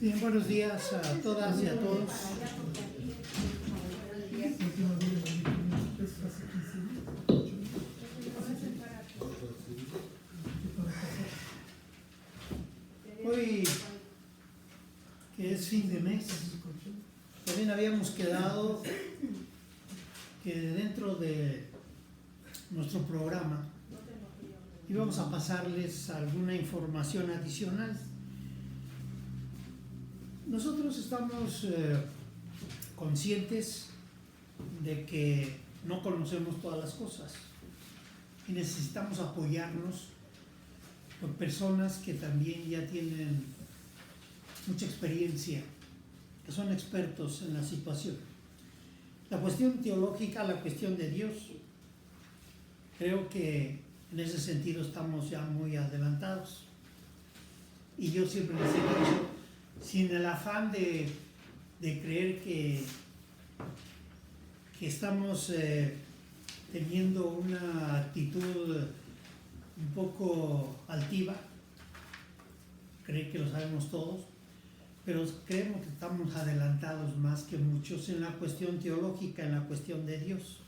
Bien, buenos días a todas y a todos. Hoy, que es fin de mes, también habíamos quedado que dentro de nuestro programa íbamos a pasarles alguna información adicional. Nosotros estamos conscientes de que no conocemos todas las cosas y necesitamos apoyarnos por personas que también ya tienen mucha experiencia, que son expertos en la situación. La cuestión teológica, la cuestión de Dios, creo que en ese sentido estamos ya muy adelantados. Y yo siempre les he dicho, sin el afán de creer que estamos teniendo una actitud un poco altiva, creer que lo sabemos todos, pero creemos que estamos adelantados más que muchos en la cuestión teológica, en la cuestión de Dios.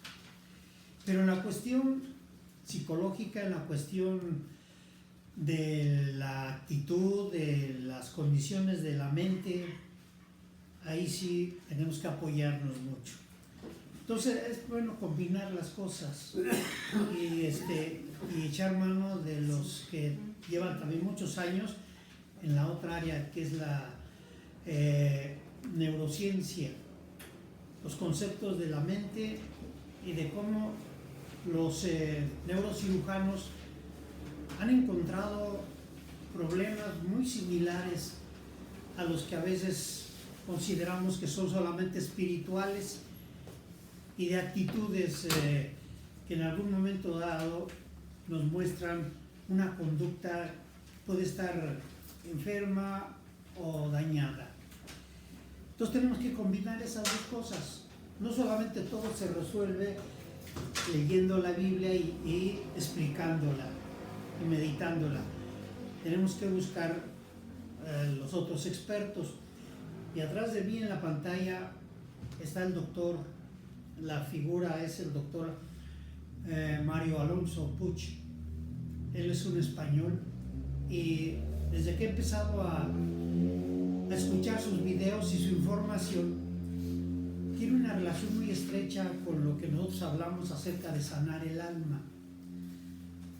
Pero en la cuestión psicológica, en la cuestión de la actitud, de las condiciones de la mente, ahí sí tenemos que apoyarnos mucho. Entonces es bueno combinar las cosas y echar mano de los que llevan también muchos años en la otra área que es la neurociencia, los conceptos de la mente y de cómo los neurocirujanos han encontrado problemas muy similares a los que a veces consideramos que son solamente espirituales y de actitudes que en algún momento dado nos muestran una conducta que puede estar enferma o dañada. Entonces tenemos que combinar esas dos cosas. No solamente todo se resuelve leyendo la Biblia y explicándola y meditándola. Tenemos que buscar los otros expertos. Y atrás de mí en la pantalla está el doctor, la figura es el doctor Mario Alonso Puig. Él es un español y desde que he empezado a escuchar sus videos y su información, tiene una relación muy estrecha con lo que nosotros hablamos acerca de sanar el alma,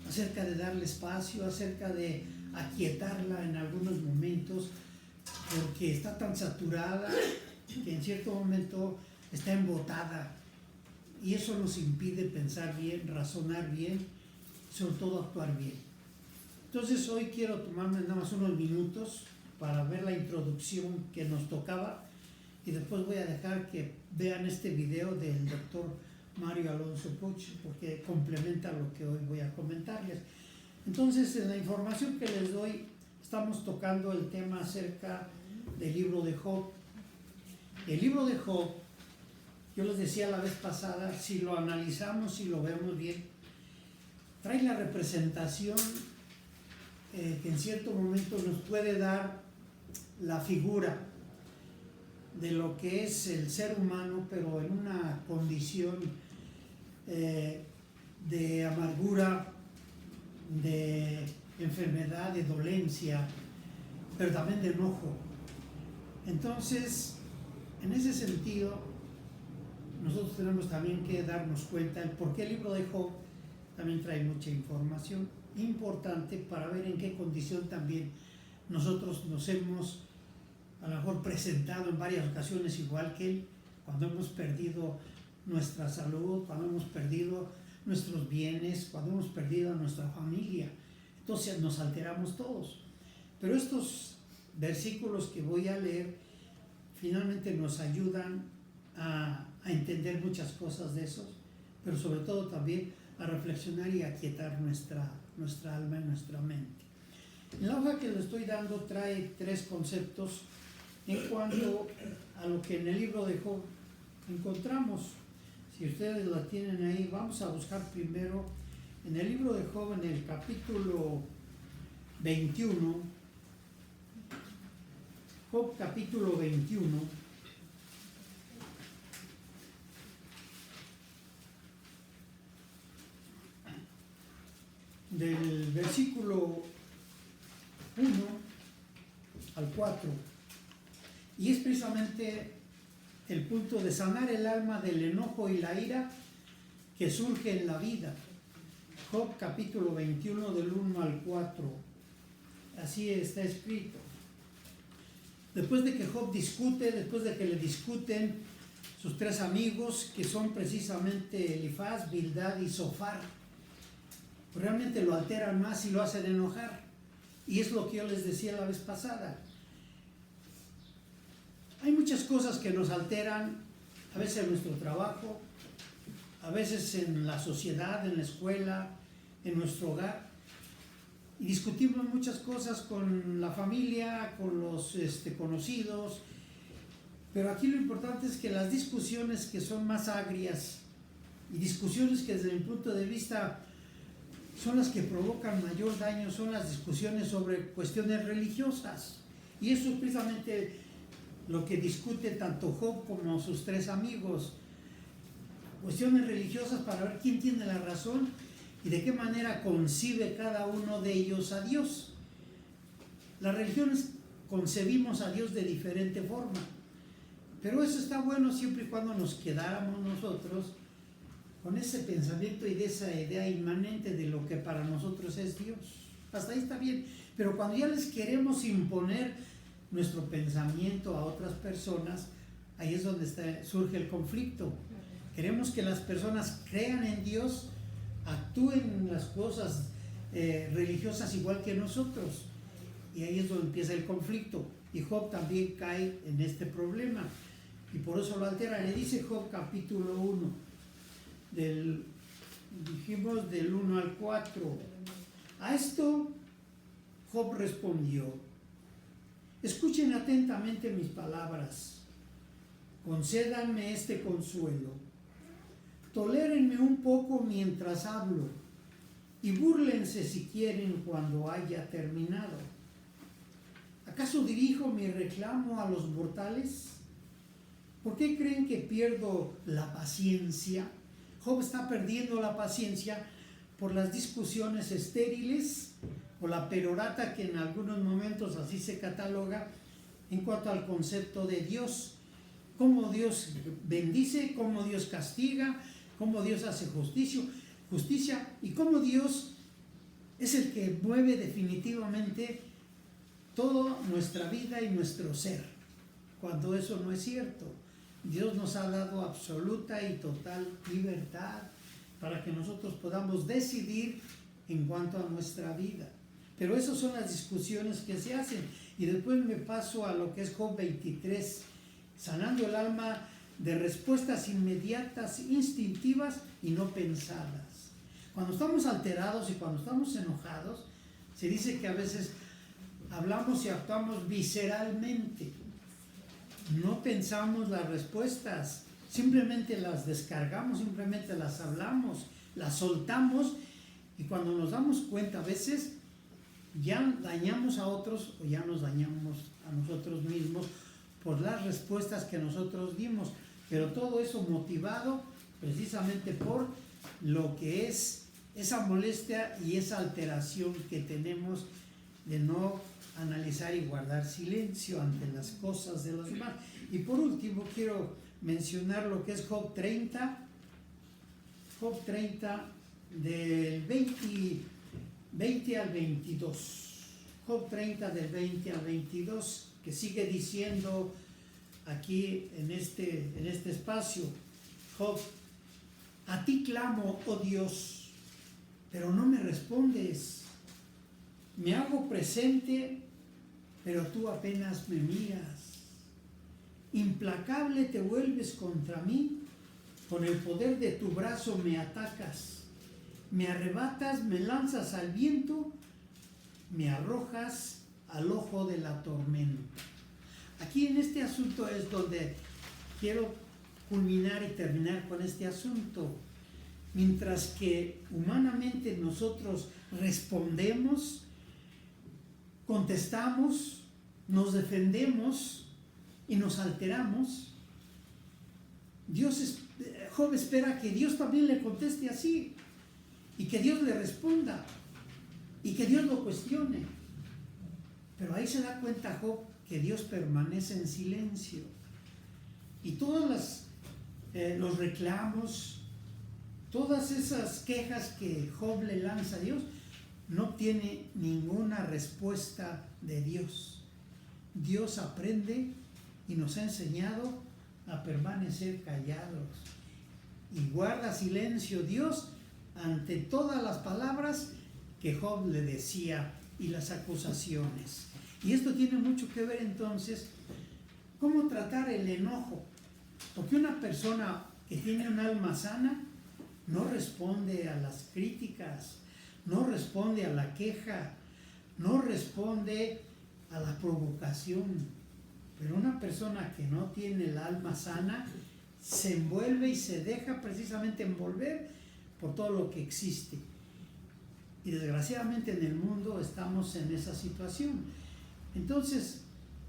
acerca de darle espacio, acerca de aquietarla en algunos momentos, porque está tan saturada que en cierto momento está embotada y eso nos impide pensar bien, razonar bien, sobre todo actuar bien. Entonces hoy quiero tomarme nada más unos minutos para ver la introducción que nos tocaba y después voy a dejar que vean este video del doctor Mario Alonso Puig porque complementa lo que hoy voy a comentarles. Entonces, en la información que les doy, estamos tocando el tema acerca del libro de Job. El libro de Job, yo les decía la vez pasada, si lo analizamos, si lo vemos bien, trae la representación que en cierto momento nos puede dar la figura de lo que es el ser humano, pero en una condición de amargura, de enfermedad, de dolencia, pero también de enojo. Entonces, en ese sentido, nosotros tenemos también que darnos cuenta del por qué el libro de Job también trae mucha información importante para ver en qué condición también nosotros nos hemos a lo mejor presentado en varias ocasiones igual que él, cuando hemos perdido nuestra salud, cuando hemos perdido nuestros bienes, cuando hemos perdido a nuestra familia. Entonces nos alteramos todos. Pero estos versículos que voy a leer finalmente nos ayudan a entender muchas cosas de esos, pero sobre todo también a reflexionar y a aquietar nuestra alma y nuestra mente. En la hoja que le estoy dando trae 3 conceptos en cuanto a lo que en el libro de Job encontramos. Si ustedes la tienen ahí, vamos a buscar primero en el libro de Job, en el capítulo 21. Job capítulo 21. Del versículo 1 al 4. Y es precisamente el punto de sanar el alma del enojo y la ira que surge en la vida. Job capítulo 21 del 1 al 4. Así está escrito. Después de que Job discute, después de que le discuten sus tres amigos, que son precisamente Elifaz, Bildad y Zofar, realmente lo alteran más y lo hacen enojar. Y es lo que yo les decía la vez pasada. Hay muchas cosas que nos alteran, a veces en nuestro trabajo, a veces en la sociedad, en la escuela, en nuestro hogar. Y discutimos muchas cosas con la familia, con los conocidos. Pero aquí lo importante es que las discusiones que son más agrias y discusiones que desde mi punto de vista son las que provocan mayor daño, son las discusiones sobre cuestiones religiosas. Y eso es precisamente lo que discute tanto Job como sus tres amigos. Cuestiones religiosas para ver quién tiene la razón y de qué manera concibe cada uno de ellos a Dios. Las religiones concebimos a Dios de diferente forma, pero eso está bueno siempre y cuando nos quedáramos nosotros con ese pensamiento y de esa idea inmanente de lo que para nosotros es Dios. Hasta ahí está bien, pero cuando ya les queremos imponer nuestro pensamiento a otras personas, ahí es donde surge el conflicto. Queremos que las personas crean en Dios, actúen en las cosas religiosas igual que nosotros, y ahí es donde empieza el conflicto. Y Job también cae en este problema y por eso lo altera. Le dice Job capítulo 1 dijimos del 1 al 4. A esto Job respondió: escuchen atentamente mis palabras, concédanme este consuelo, tolérenme un poco mientras hablo y búrlense si quieren cuando haya terminado. ¿Acaso dirijo mi reclamo a los mortales? ¿Por qué creen que pierdo la paciencia? Job está perdiendo la paciencia por las discusiones estériles o la perorata, que en algunos momentos así se cataloga, en cuanto al concepto de Dios. Cómo Dios bendice, cómo Dios castiga, cómo Dios hace justicia y cómo Dios es el que mueve definitivamente toda nuestra vida y nuestro ser, cuando eso no es cierto. Dios nos ha dado absoluta y total libertad para que nosotros podamos decidir en cuanto a nuestra vida. Pero esas son las discusiones que se hacen. Y después me paso a lo que es Job 23, sanando el alma de respuestas inmediatas, instintivas y no pensadas. Cuando estamos alterados y cuando estamos enojados, se dice que a veces hablamos y actuamos visceralmente. No pensamos las respuestas, simplemente las descargamos, simplemente las hablamos, las soltamos, y cuando nos damos cuenta a veces ya dañamos a otros o ya nos dañamos a nosotros mismos por las respuestas que nosotros dimos, pero todo eso motivado precisamente por lo que es esa molestia y esa alteración que tenemos de no analizar y guardar silencio ante las cosas de los demás. Y por último quiero mencionar lo que es Job 30 del 20 al 22. Job 30 del 20 al 22, que sigue diciendo aquí en este espacio: Job, a ti clamo, oh Dios, pero no me respondes. Me hago presente, pero tú apenas me miras. Implacable te vuelves contra mí, con el poder de tu brazo me atacas. Me arrebatas, me lanzas al viento, me arrojas al ojo de la tormenta. Aquí en este asunto es donde quiero culminar y terminar con este asunto. Mientras que humanamente nosotros respondemos, contestamos, nos defendemos y nos alteramos, Job espera que Dios también le conteste así, y que Dios le responda, y que Dios lo cuestione. Pero ahí se da cuenta Job que Dios permanece en silencio. Y todos los reclamos, todas esas quejas que Job le lanza a Dios, no tiene ninguna respuesta de Dios. Dios aprende y nos ha enseñado a permanecer callados. Y guarda silencio Dios ante todas las palabras que Job le decía y las acusaciones. Y esto tiene mucho que ver entonces cómo tratar el enojo. Porque una persona que tiene un alma sana no responde a las críticas, no responde a la queja, no responde a la provocación. Pero una persona que no tiene el alma sana se envuelve y se deja precisamente envolver por todo lo que existe. Y desgraciadamente en el mundo estamos en esa situación. Entonces,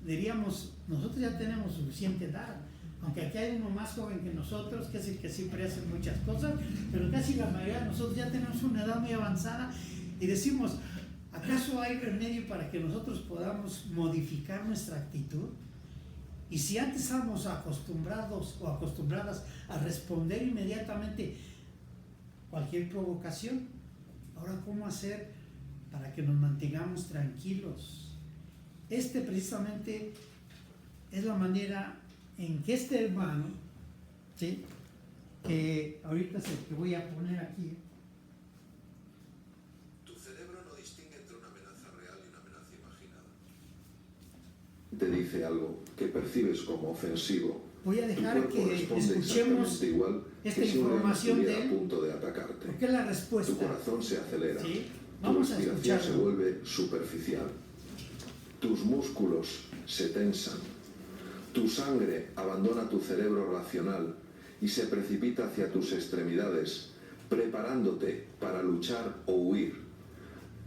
diríamos, nosotros ya tenemos suficiente edad, aunque aquí hay uno más joven que nosotros, que es el que siempre hace muchas cosas, pero casi la mayoría de nosotros ya tenemos una edad muy avanzada y decimos, ¿acaso hay remedio para que nosotros podamos modificar nuestra actitud? Y si antes estábamos acostumbrados o acostumbradas a responder inmediatamente cualquier provocación, ahora ¿cómo hacer para que nos mantengamos tranquilos? Precisamente es la manera en que este hermano, ¿sí?, que ahorita es el que voy a poner aquí. Tu cerebro no distingue entre una amenaza real y una amenaza imaginada. Te dice algo que percibes como ofensivo. Voy a dejar que escuchemos igual esta que si información de a él, punto de atacarte. porque es la respuesta. Tu corazón se acelera, ¿sí? Tu Vamos a respiración se escucharlo. vuelve superficial, tus músculos se tensan, tu sangre abandona tu cerebro racional y se precipita hacia tus extremidades, preparándote para luchar o huir.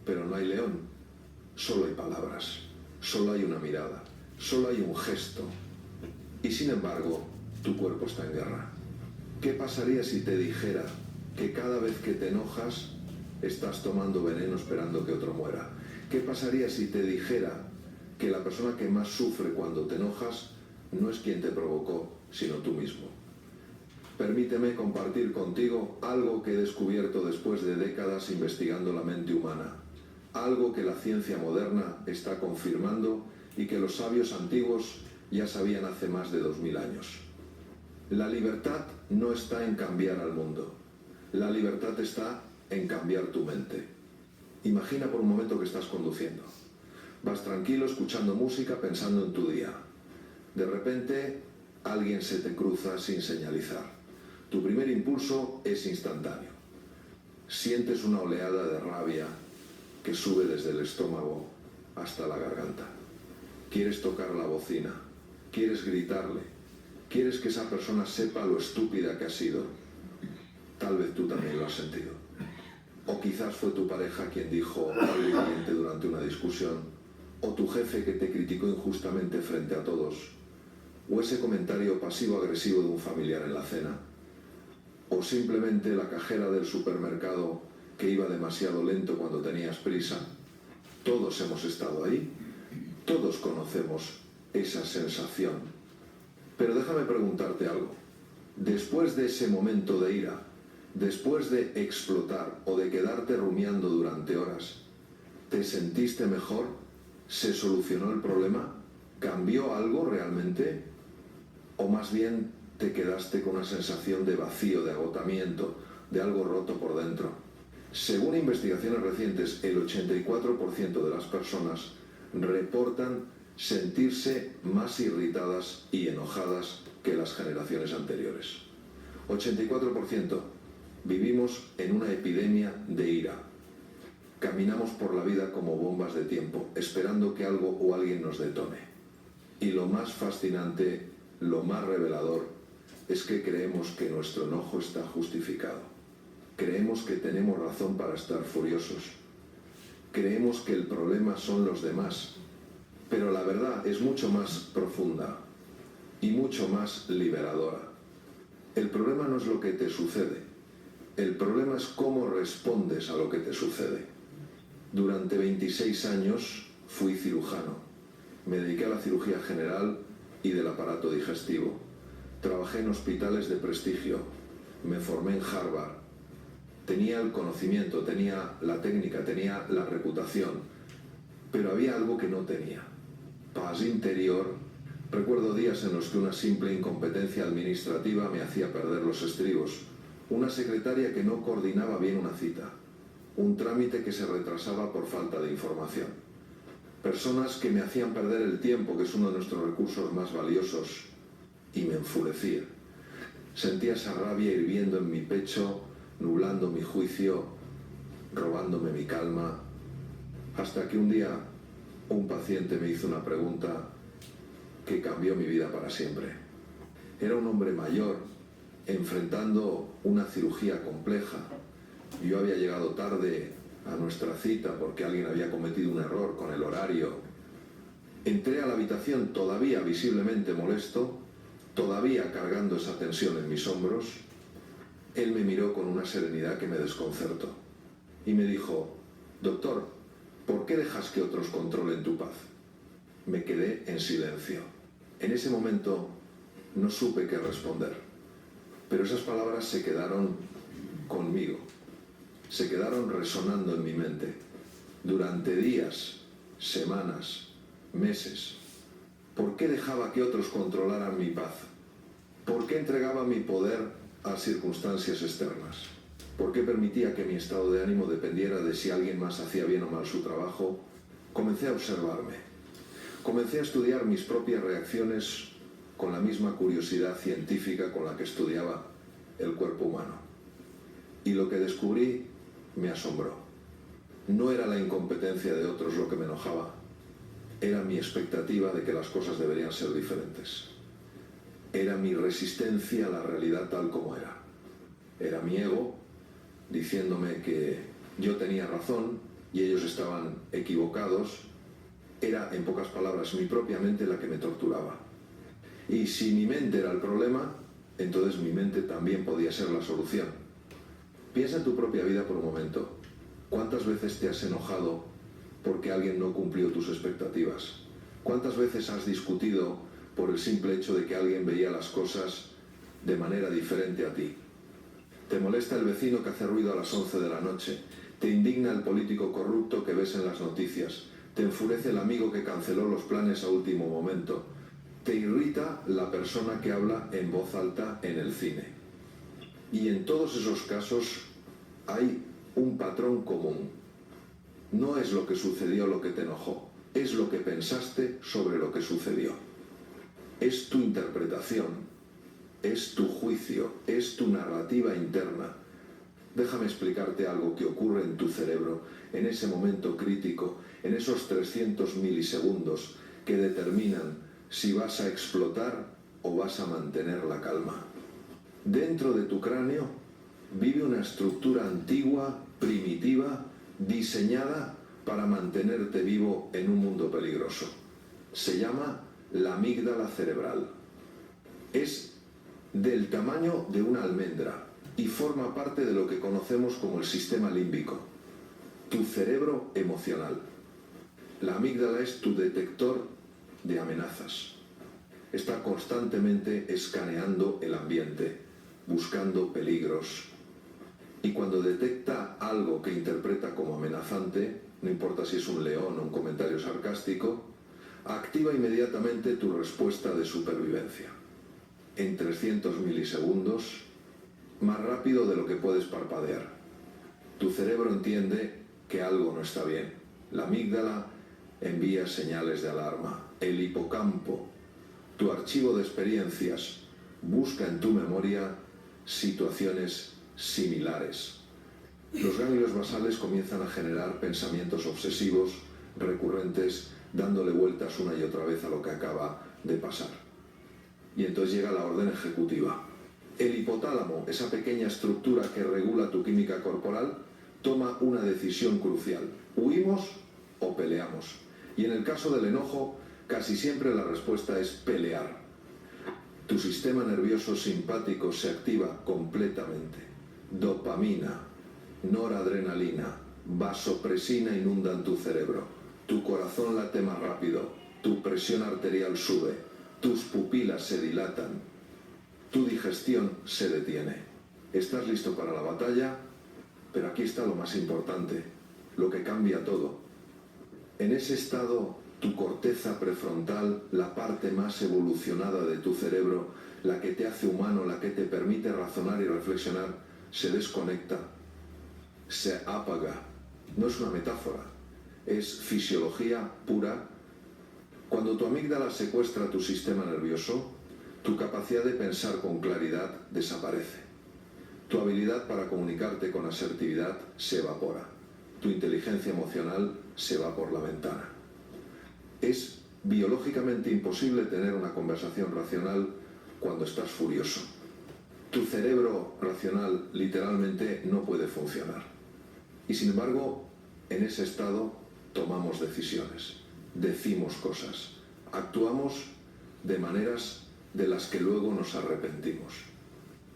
Pero no hay león, solo hay palabras, solo hay una mirada, solo hay un gesto. Y sin embargo, tu cuerpo está en guerra. ¿Qué pasaría si te dijera que cada vez que te enojas estás tomando veneno esperando que otro muera? ¿Qué pasaría si te dijera que la persona que más sufre cuando te enojas no es quien te provocó, sino tú mismo? Permíteme compartir contigo algo que he descubierto después de décadas investigando la mente humana, algo que la ciencia moderna está confirmando y que los sabios antiguos ya sabían hace más de 2000 años. La libertad no está en cambiar al mundo, la libertad está en cambiar tu mente. Imagina por un momento que estás conduciendo. Vas tranquilo escuchando música, pensando en tu día. De repente, alguien se te cruza sin señalizar. Tu primer impulso es instantáneo. Sientes una oleada de rabia que sube desde el estómago hasta la garganta. Quieres tocar la bocina, quieres gritarle, quieres que esa persona sepa lo estúpida que ha sido. Tal vez tú también lo has sentido. O quizás fue tu pareja quien dijo algo hiriente durante una discusión, o tu jefe que te criticó injustamente frente a todos, o ese comentario pasivo-agresivo de un familiar en la cena, o simplemente la cajera del supermercado que iba demasiado lento cuando tenías prisa. Todos hemos estado ahí, todos conocemos esa sensación. Pero déjame preguntarte algo. Después de ese momento de ira, después de explotar o de quedarte rumiando durante horas, ¿te sentiste mejor? ¿Se solucionó el problema? ¿Cambió algo realmente? ¿O más bien te quedaste con una sensación de vacío, de agotamiento, de algo roto por dentro? Según investigaciones recientes, el 84% de las personas reportan sentirse más irritadas y enojadas que las generaciones anteriores. 84%. Vivimos en una epidemia de ira. Caminamos por la vida como bombas de tiempo, esperando que algo o alguien nos detone. Y lo más fascinante, lo más revelador, es que creemos que nuestro enojo está justificado. Creemos que tenemos razón para estar furiosos. Creemos que el problema son los demás. Pero la verdad es mucho más profunda y mucho más liberadora. El problema no es lo que te sucede, el problema es cómo respondes a lo que te sucede. Durante 26 años fui cirujano. Me dediqué a la cirugía general y del aparato digestivo. Trabajé en hospitales de prestigio. Me formé en Harvard. Tenía el conocimiento, tenía la técnica, tenía la reputación. Pero había algo que no tenía. Paz interior. Recuerdo días en los que una simple incompetencia administrativa me hacía perder los estribos. Una secretaria que no coordinaba bien una cita. Un trámite que se retrasaba por falta de información. Personas que me hacían perder el tiempo, que es uno de nuestros recursos más valiosos, y me enfurecía. Sentía esa rabia hirviendo en mi pecho, nublando mi juicio, robándome mi calma, hasta que un día un paciente me hizo una pregunta que cambió mi vida para siempre. Era un hombre mayor, enfrentando una cirugía compleja. Yo había llegado tarde a nuestra cita porque alguien había cometido un error con el horario. Entré a la habitación todavía visiblemente molesto, todavía cargando esa tensión en mis hombros. Él me miró con una serenidad que me desconcertó y me dijo: doctor, ¿por qué dejas que otros controlen tu paz? Me quedé en silencio. En ese momento no supe qué responder, pero esas palabras se quedaron conmigo, se quedaron resonando en mi mente durante días, semanas, meses. ¿Por qué dejaba que otros controlaran mi paz? ¿Por qué entregaba mi poder a circunstancias externas? ¿Por qué permitía que mi estado de ánimo dependiera de si alguien más hacía bien o mal su trabajo? Comencé a observarme. Comencé a estudiar mis propias reacciones con la misma curiosidad científica con la que estudiaba el cuerpo humano. Y lo que descubrí me asombró. No era la incompetencia de otros lo que me enojaba, era mi expectativa de que las cosas deberían ser diferentes. Era mi resistencia a la realidad tal como era. Era mi ego diciéndome que yo tenía razón y ellos estaban equivocados. Era, en pocas palabras, mi propia mente la que me torturaba. Y si mi mente era el problema, entonces mi mente también podía ser la solución. Piensa en tu propia vida por un momento. ¿Cuántas veces te has enojado porque alguien no cumplió tus expectativas? ¿Cuántas veces has discutido por el simple hecho de que alguien veía las cosas de manera diferente a ti? ¿Te molesta el vecino que hace ruido a las 11 de la noche? ¿Te indigna el político corrupto que ves en las noticias? ¿Te enfurece el amigo que canceló los planes a último momento? ¿Te irrita la persona que habla en voz alta en el cine? Y en todos esos casos hay un patrón común. No es lo que sucedió lo que te enojó, es lo que pensaste sobre lo que sucedió. Es tu interpretación, es tu juicio, es tu narrativa interna. Déjame explicarte algo que ocurre en tu cerebro en ese momento crítico, en esos 300 milisegundos que determinan si vas a explotar o vas a mantener la calma. Dentro de tu cráneo vive una estructura antigua, primitiva, diseñada para mantenerte vivo en un mundo peligroso. Se llama la amígdala cerebral. Es del tamaño de una almendra y forma parte de lo que conocemos como el sistema límbico, tu cerebro emocional. La amígdala es tu detector de amenazas. Está constantemente escaneando el ambiente, buscando peligros. Y cuando detecta algo que interpreta como amenazante, no importa si es un león o un comentario sarcástico, activa inmediatamente tu respuesta de supervivencia. En 300 milisegundos, más rápido de lo que puedes parpadear. Tu cerebro entiende que algo no está bien. La amígdala envía señales de alarma. El hipocampo, tu archivo de experiencias, busca en tu memoria situaciones similares. Los ganglios basales comienzan a generar pensamientos obsesivos, recurrentes, dándole vueltas una y otra vez a lo que acaba de pasar. Y entonces llega la orden ejecutiva. El hipotálamo, esa pequeña estructura que regula tu química corporal, toma una decisión crucial. ¿Huimos o peleamos? Y en el caso del enojo, Casi siempre la respuesta es pelear. Tu sistema nervioso simpático se activa completamente. Dopamina, noradrenalina, vasopresina inundan tu cerebro. Tu corazón late más rápido, tu presión arterial sube, tus pupilas se dilatan, tu digestión se detiene. Estás listo para la batalla, pero aquí está lo más importante, lo que cambia todo. En ese estado, tu corteza prefrontal, la parte más evolucionada de tu cerebro, la que te hace humano, la que te permite razonar y reflexionar, se desconecta, se apaga. No es una metáfora, es fisiología pura. Cuando tu amígdala secuestra tu sistema nervioso, tu capacidad de pensar con claridad desaparece. Tu habilidad para comunicarte con asertividad se evapora. Tu inteligencia emocional se va por la ventana. Es biológicamente imposible tener una conversación racional cuando estás furioso. Tu cerebro racional literalmente no puede funcionar. Y sin embargo, en ese estado tomamos decisiones, decimos cosas, actuamos de maneras de las que luego nos arrepentimos.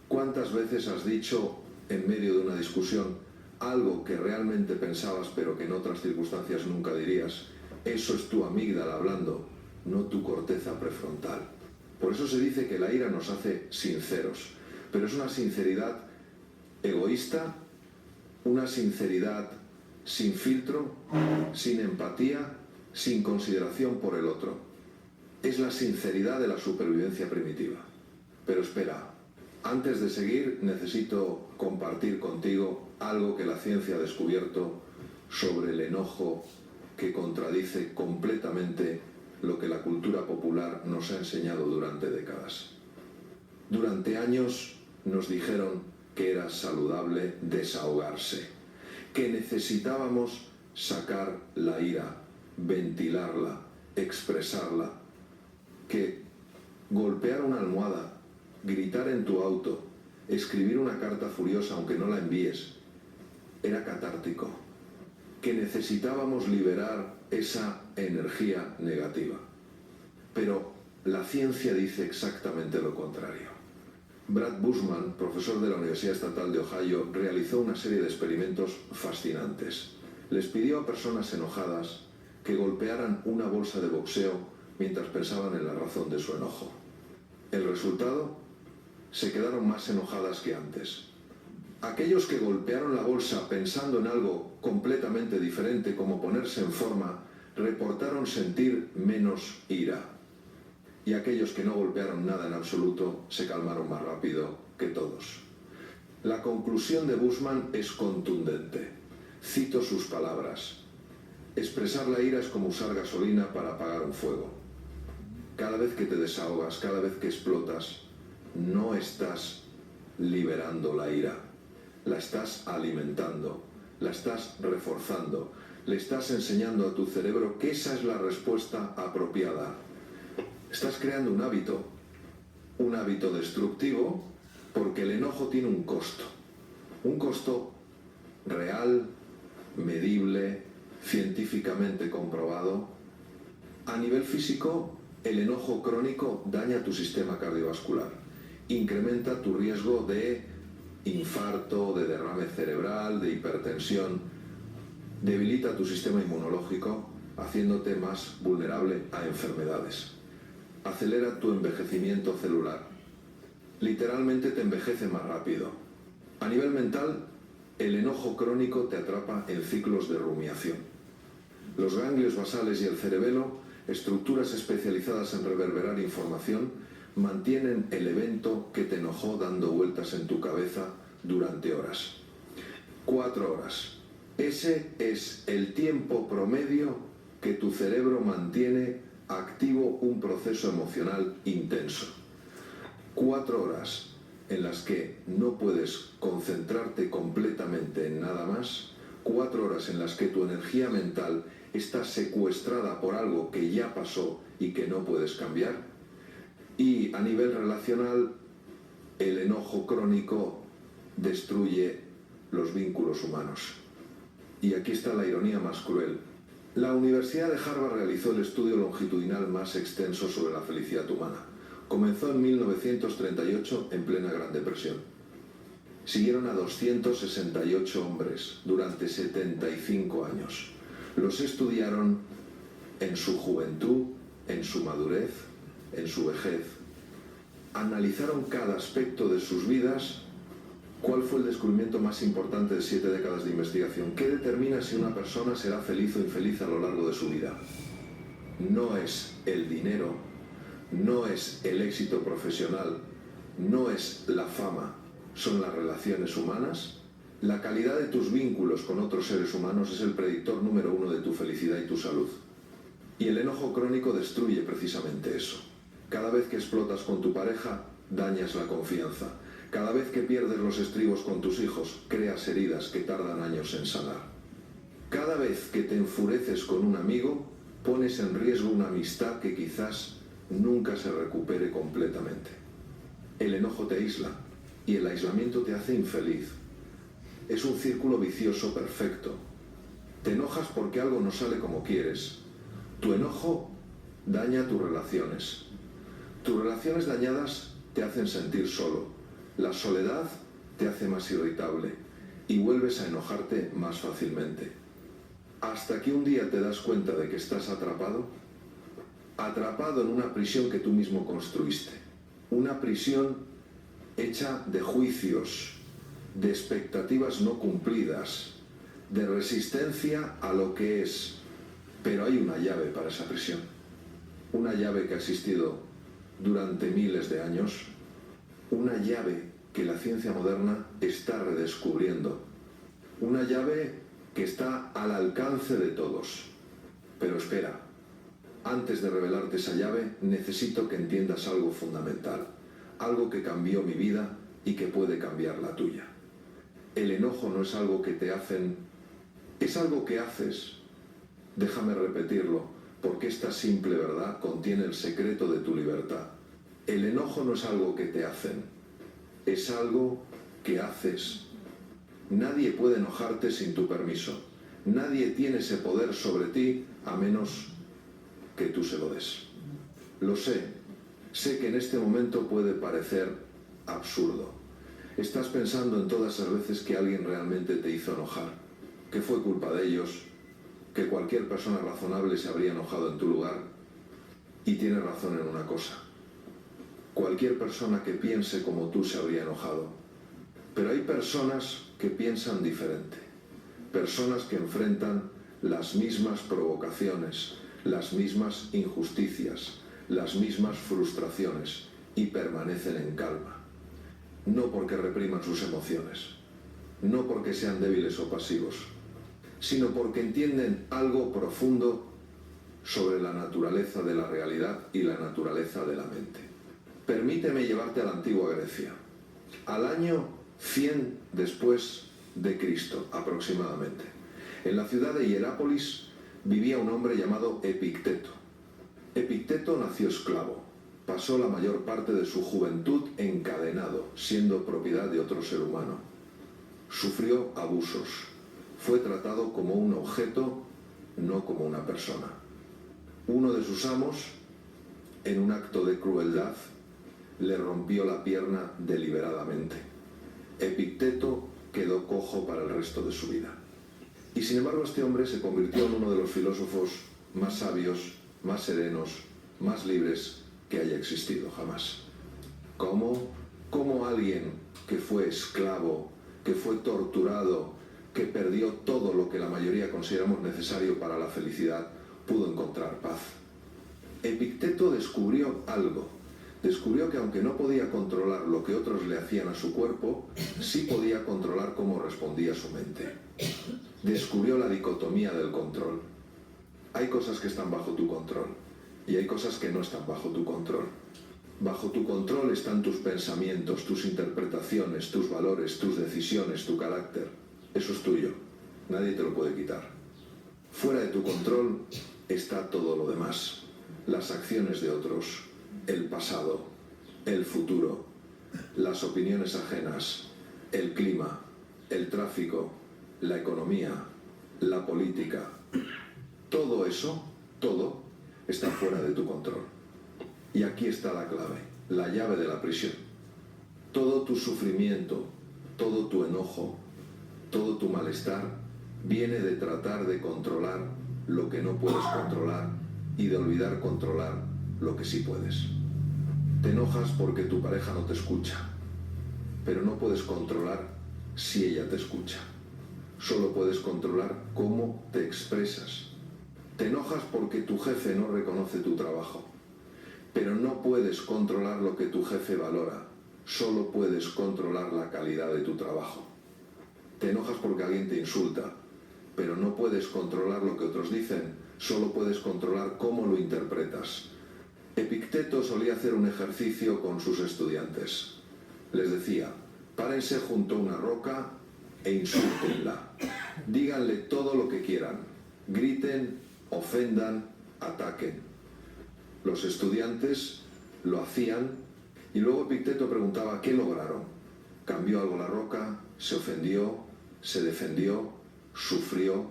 ¿Cuántas veces has dicho en medio de una discusión algo que realmente pensabas pero que en otras circunstancias nunca dirías? Eso es tu amígdala hablando, no tu corteza prefrontal. Por eso se dice que la ira nos hace sinceros, pero es una sinceridad egoísta, una sinceridad sin filtro, sin empatía, sin consideración por el otro. Es la sinceridad de la supervivencia primitiva. Pero espera, antes de seguir necesito compartir contigo algo que la ciencia ha descubierto sobre el enojo, que contradice completamente lo que la cultura popular nos ha enseñado durante décadas. Durante años nos dijeron que era saludable desahogarse, que necesitábamos sacar la ira, ventilarla, expresarla, que golpear una almohada, gritar en tu auto, escribir una carta furiosa aunque no la envíes, era catártico, que necesitábamos liberar esa energía negativa. Pero la ciencia dice exactamente lo contrario. Brad Bushman, profesor de la Universidad Estatal de Ohio, realizó una serie de experimentos fascinantes. Les pidió a personas enojadas que golpearan una bolsa de boxeo mientras pensaban en la razón de su enojo. El resultado, se quedaron más enojadas que antes. Aquellos que golpearon la bolsa pensando en algo completamente diferente, como ponerse en forma, reportaron sentir menos ira. Y aquellos que no golpearon nada en absoluto se calmaron más rápido que todos. La conclusión de Bushman es contundente. Cito sus palabras. Expresar la ira es como usar gasolina para apagar un fuego. Cada vez que te desahogas, cada vez que explotas, no estás liberando la ira. La estás alimentando, la estás reforzando, le estás enseñando a tu cerebro que esa es la respuesta apropiada. Estás creando un hábito destructivo, porque el enojo tiene un costo real, medible, científicamente comprobado. A nivel físico, el enojo crónico daña tu sistema cardiovascular, incrementa tu riesgo de infarto, de derrame cerebral, de hipertensión, debilita tu sistema inmunológico, haciéndote más vulnerable a enfermedades. Acelera tu envejecimiento celular. Literalmente te envejece más rápido. A nivel mental, el enojo crónico te atrapa en ciclos de rumiación. Los ganglios basales y el cerebelo, estructuras especializadas en reverberar información, mantienen el evento que te enojó dando vueltas en tu cabeza durante horas. 4 horas. Ese es el tiempo promedio que tu cerebro mantiene activo un proceso emocional intenso. 4 horas en las que no puedes concentrarte completamente en nada más. 4 horas en las que tu energía mental está secuestrada por algo que ya pasó y que no puedes cambiar. Y a nivel relacional, el enojo crónico destruye los vínculos humanos. Y aquí está la ironía más cruel. La Universidad de Harvard realizó el estudio longitudinal más extenso sobre la felicidad humana. Comenzó en 1938 en plena Gran Depresión. Siguieron a 268 hombres durante 75 años. Los estudiaron en su juventud, en su madurez, en su vejez. Analizaron cada aspecto de sus vidas. ¿Cuál fue el descubrimiento más importante de 7 décadas de investigación? ¿Qué determina si una persona será feliz o infeliz a lo largo de su vida? No es el dinero, no es el éxito profesional, no es la fama, son las relaciones humanas. La calidad de tus vínculos con otros seres humanos es el predictor número 1 de tu felicidad y tu salud. Y el enojo crónico destruye precisamente eso. Cada vez que explotas con tu pareja, dañas la confianza. Cada vez que pierdes los estribos con tus hijos, creas heridas que tardan años en sanar. Cada vez que te enfureces con un amigo, pones en riesgo una amistad que quizás nunca se recupere completamente. El enojo te aísla y el aislamiento te hace infeliz. Es un círculo vicioso perfecto. Te enojas porque algo no sale como quieres. Tu enojo daña tus relaciones. Tus relaciones dañadas te hacen sentir solo. La soledad te hace más irritable y vuelves a enojarte más fácilmente. Hasta que un día te das cuenta de que estás atrapado en una prisión que tú mismo construiste. Una prisión hecha de juicios, de expectativas no cumplidas, de resistencia a lo que es. Pero hay una llave para esa prisión. Una llave que ha existido durante miles de años. Una llave que la ciencia moderna está redescubriendo. Una llave que está al alcance de todos. Pero espera, antes de revelarte esa llave, necesito que entiendas algo fundamental. Algo que cambió mi vida y que puede cambiar la tuya. El enojo no es algo que te hacen, es algo que haces. Déjame repetirlo, porque esta simple verdad contiene el secreto de tu libertad. El enojo no es algo que te hacen, es algo que haces. Nadie puede enojarte sin tu permiso. Nadie tiene ese poder sobre ti a menos que tú se lo des. Lo sé. Sé que en este momento puede parecer absurdo. Estás pensando en todas las veces que alguien realmente te hizo enojar, que fue culpa de ellos, que cualquier persona razonable se habría enojado en tu lugar. Y tienes razón en una cosa. Cualquier persona que piense como tú se habría enojado. Pero hay personas que piensan diferente. Personas que enfrentan las mismas provocaciones, las mismas injusticias, las mismas frustraciones y permanecen en calma. No porque repriman sus emociones, no porque sean débiles o pasivos, sino porque entienden algo profundo sobre la naturaleza de la realidad y la naturaleza de la mente. Permíteme llevarte a la antigua Grecia, al año 100 después de Cristo aproximadamente. En la ciudad de Hierápolis vivía un hombre llamado Epicteto. Epicteto nació esclavo, pasó la mayor parte de su juventud encadenado, siendo propiedad de otro ser humano. Sufrió abusos, fue tratado como un objeto, no como una persona. Uno de sus amos, en un acto de crueldad, le rompió la pierna deliberadamente. Epicteto quedó cojo para el resto de su vida. Y sin embargo este hombre se convirtió en uno de los filósofos más sabios, más serenos, más libres que haya existido jamás. ¿Cómo alguien que fue esclavo, que fue torturado, que perdió todo lo que la mayoría consideramos necesario para la felicidad, pudo encontrar paz? Epicteto descubrió algo. Descubrió que aunque no podía controlar lo que otros le hacían a su cuerpo, sí podía controlar cómo respondía su mente. Descubrió la dicotomía del control. Hay cosas que están bajo tu control y hay cosas que no están bajo tu control. Bajo tu control están tus pensamientos, tus interpretaciones, tus valores, tus decisiones, tu carácter. Eso es tuyo. Nadie te lo puede quitar. Fuera de tu control está todo lo demás. Las acciones de otros, el pasado, el futuro, las opiniones ajenas, el clima, el tráfico, la economía, la política. Todo todo eso, todo, está fuera de tu control. Y aquí está la clave, la llave de la prisión. Todo tu sufrimiento, todo tu enojo, todo tu malestar viene de tratar de controlar lo que no puedes controlar y de olvidar controlar lo que sí puedes. Te enojas porque tu pareja no te escucha, pero no puedes controlar si ella te escucha. Solo puedes controlar cómo te expresas. Te enojas porque tu jefe no reconoce tu trabajo, pero no puedes controlar lo que tu jefe valora. Solo puedes controlar la calidad de tu trabajo. Te enojas porque alguien te insulta, pero no puedes controlar lo que otros dicen. Solo puedes controlar cómo lo interpretas. Epicteto solía hacer un ejercicio con sus estudiantes. Les decía, párense junto a una roca e insúltenla. Díganle todo lo que quieran. Griten, ofendan, ataquen. Los estudiantes lo hacían y luego Epicteto preguntaba ¿qué lograron? ¿Cambió algo la roca? ¿Se ofendió? ¿Se defendió? ¿Sufrió?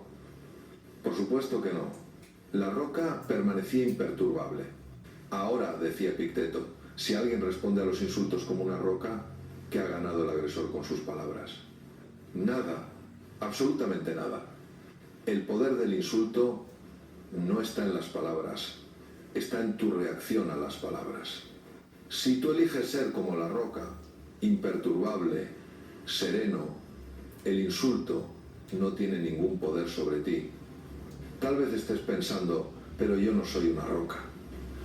Por supuesto que no. La roca permanecía imperturbable. Ahora, decía Epicteto, si alguien responde a los insultos como una roca, ¿qué ha ganado el agresor con sus palabras? Nada, absolutamente nada. El poder del insulto no está en las palabras, está en tu reacción a las palabras. Si tú eliges ser como la roca, imperturbable, sereno, el insulto no tiene ningún poder sobre ti. Tal vez estés pensando, pero yo no soy una roca,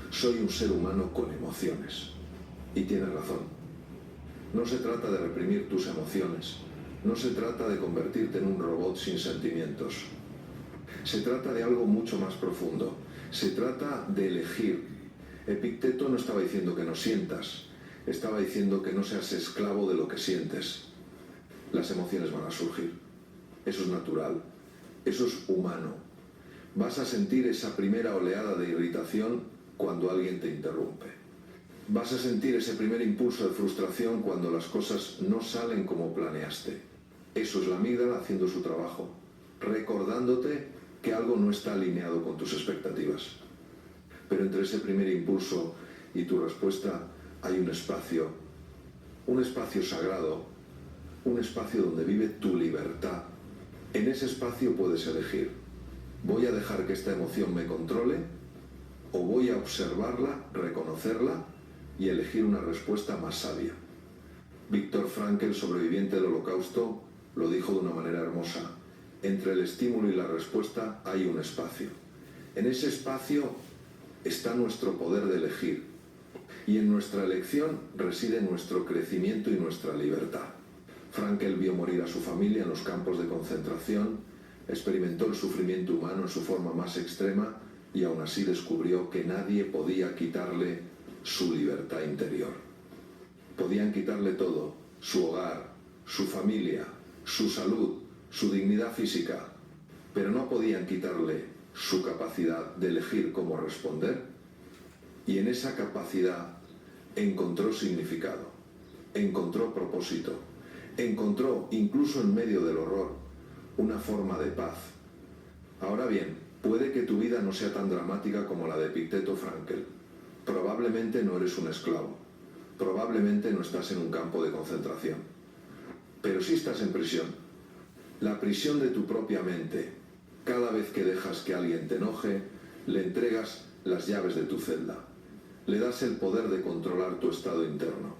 soy un ser humano con emociones. Y tienes razón. No se trata de reprimir tus emociones, no se trata de convertirte en un robot sin sentimientos. Se trata de algo mucho más profundo. Se trata de elegir. Epicteto no estaba diciendo que no sientas, estaba diciendo que no seas esclavo de lo que sientes. Las emociones van a surgir. Eso es natural, eso es humano. Vas a sentir esa primera oleada de irritación cuando alguien te interrumpe. Vas a sentir ese primer impulso de frustración cuando las cosas no salen como planeaste. Eso es la amígdala haciendo su trabajo, recordándote que algo no está alineado con tus expectativas. Pero entre ese primer impulso y tu respuesta hay un espacio sagrado, un espacio donde vive tu libertad. En ese espacio puedes elegir, ¿voy a dejar que esta emoción me controle? ¿O voy a observarla, reconocerla y elegir una respuesta más sabia? Viktor Frankl, sobreviviente del Holocausto, lo dijo de una manera hermosa. Entre el estímulo y la respuesta hay un espacio. En ese espacio está nuestro poder de elegir. Y en nuestra elección reside nuestro crecimiento y nuestra libertad. Frankl vio morir a su familia en los campos de concentración, experimentó el sufrimiento humano en su forma más extrema y aún así descubrió que nadie podía quitarle su libertad interior. Podían quitarle todo, su hogar, su familia, su salud, su dignidad física, pero no podían quitarle su capacidad de elegir cómo responder, y en esa capacidad encontró significado, encontró propósito, encontró, incluso en medio del horror, una forma de paz. Ahora bien, puede que tu vida no sea tan dramática como la de Epicteto Frankl. Probablemente no eres un esclavo, probablemente no estás en un campo de concentración, pero sí estás en prisión. La prisión de tu propia mente. Cada vez que dejas que alguien te enoje, le entregas las llaves de tu celda. Le das el poder de controlar tu estado interno.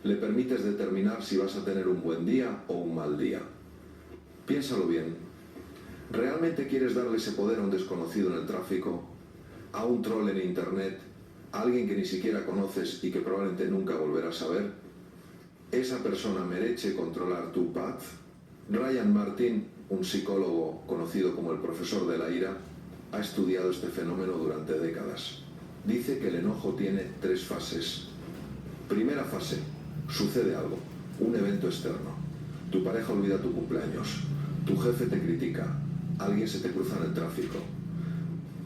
Le permites determinar si vas a tener un buen día o un mal día. Piénsalo bien. ¿Realmente quieres darle ese poder a un desconocido en el tráfico? ¿A un troll en internet? ¿A alguien que ni siquiera conoces y que probablemente nunca volverás a ver? ¿Esa persona merece controlar tu paz? Ryan Martin, un psicólogo conocido como el profesor de la ira, ha estudiado este fenómeno durante décadas. Dice que el enojo tiene 3 fases. Primera fase, sucede algo, un evento externo. Tu pareja olvida tu cumpleaños, tu jefe te critica, alguien se te cruza en el tráfico.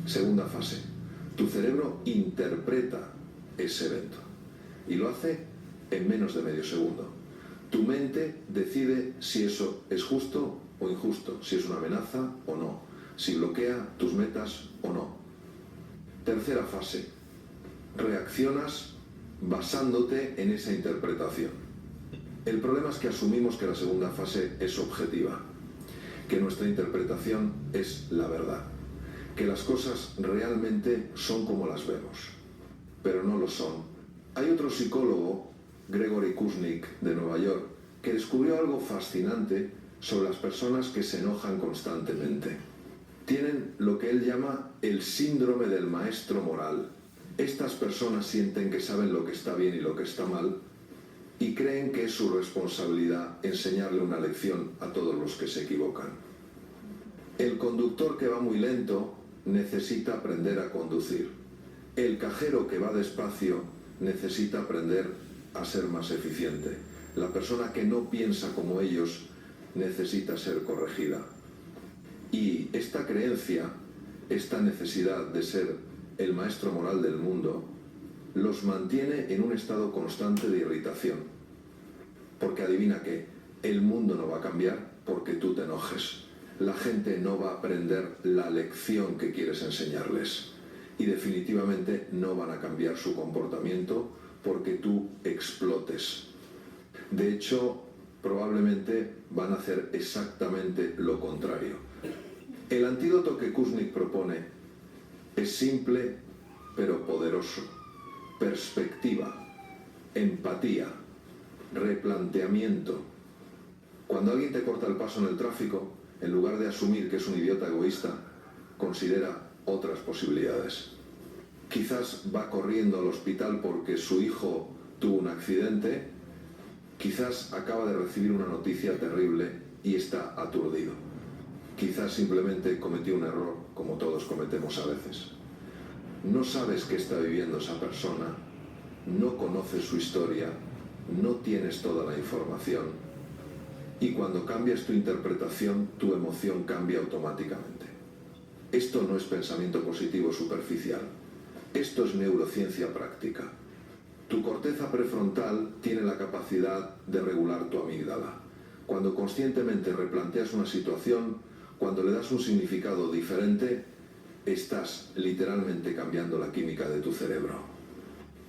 Segunda fase, tu cerebro interpreta ese evento y lo hace en menos de medio segundo. Tu mente decide si eso es justo o injusto, si es una amenaza o no, si bloquea tus metas o no. Tercera fase. Reaccionas basándote en esa interpretación. El problema es que asumimos que la segunda fase es objetiva, que nuestra interpretación es la verdad, que las cosas realmente son como las vemos, pero no lo son. Hay otro psicólogo, Gregory Kusnik, de Nueva York, que descubrió algo fascinante sobre las personas que se enojan constantemente. Tienen lo que él llama el síndrome del maestro moral. Estas personas sienten que saben lo que está bien y lo que está mal y creen que es su responsabilidad enseñarle una lección a todos los que se equivocan. El conductor que va muy lento necesita aprender a conducir. El cajero que va despacio necesita aprender a ser más eficiente. La persona que no piensa como ellos necesita ser corregida. Y esta creencia, esta necesidad de ser el maestro moral del mundo, los mantiene en un estado constante de irritación. Porque adivina qué, el mundo no va a cambiar porque tú te enojes. La gente no va a aprender la lección que quieres enseñarles. Y definitivamente no van a cambiar su comportamiento porque tú explotes. De hecho, probablemente van a hacer exactamente lo contrario. El antídoto que Kusnik propone es simple pero poderoso. Perspectiva, empatía, replanteamiento. Cuando alguien te corta el paso en el tráfico, en lugar de asumir que es un idiota egoísta, considera otras posibilidades. Quizás va corriendo al hospital porque su hijo tuvo un accidente, quizás acaba de recibir una noticia terrible y está aturdido. Quizás simplemente cometió un error, como todos cometemos a veces. No sabes qué está viviendo esa persona, no conoces su historia, no tienes toda la información. Y cuando cambias tu interpretación, tu emoción cambia automáticamente. Esto no es pensamiento positivo superficial. Esto es neurociencia práctica. Tu corteza prefrontal tiene la capacidad de regular tu amígdala. Cuando conscientemente replanteas una situación, cuando le das un significado diferente, estás literalmente cambiando la química de tu cerebro.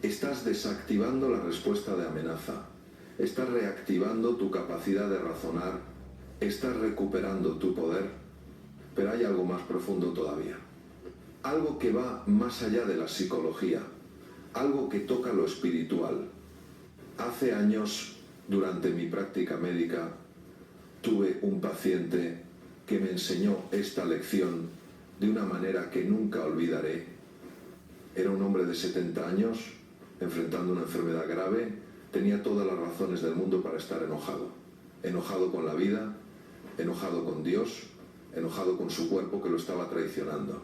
Estás desactivando la respuesta de amenaza. Estás reactivando tu capacidad de razonar. Estás recuperando tu poder. Pero hay algo más profundo todavía. Algo que va más allá de la psicología. Algo que toca lo espiritual. Hace años, durante mi práctica médica, tuve un paciente que me enseñó esta lección de una manera que nunca olvidaré. Era un hombre de 70 años, enfrentando una enfermedad grave, tenía todas las razones del mundo para estar enojado. Enojado con la vida, enojado con Dios, enojado con su cuerpo que lo estaba traicionando.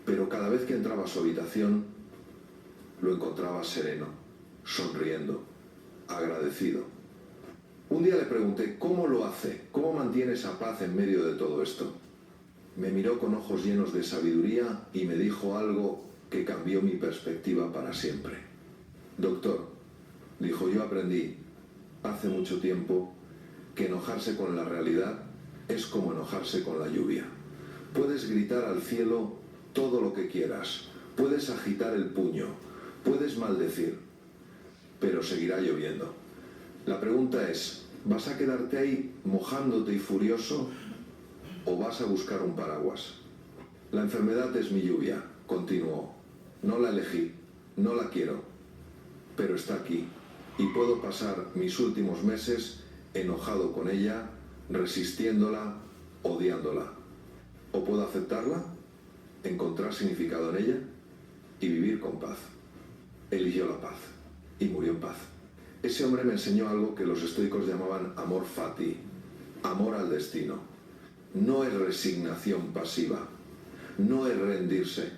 Pero cada vez que entraba a su habitación, lo encontraba sereno, sonriendo, agradecido. Un día le pregunté, ¿cómo lo hace? ¿Cómo mantiene esa paz en medio de todo esto? Me miró con ojos llenos de sabiduría y me dijo algo que cambió mi perspectiva para siempre. Doctor, dijo, yo aprendí hace mucho tiempo que enojarse con la realidad es como enojarse con la lluvia. Puedes gritar al cielo todo lo que quieras, puedes agitar el puño, puedes maldecir, pero seguirá lloviendo. La pregunta es, ¿vas a quedarte ahí mojándote y furioso o vas a buscar un paraguas? La enfermedad es mi lluvia, continuó. No la elegí, no la quiero, pero está aquí y puedo pasar mis últimos meses enojado con ella, resistiéndola, odiándola. O puedo aceptarla, encontrar significado en ella y vivir con paz. Eligió la paz y murió en paz. Ese hombre me enseñó algo que los estoicos llamaban amor fati, amor al destino. No es resignación pasiva, no es rendirse,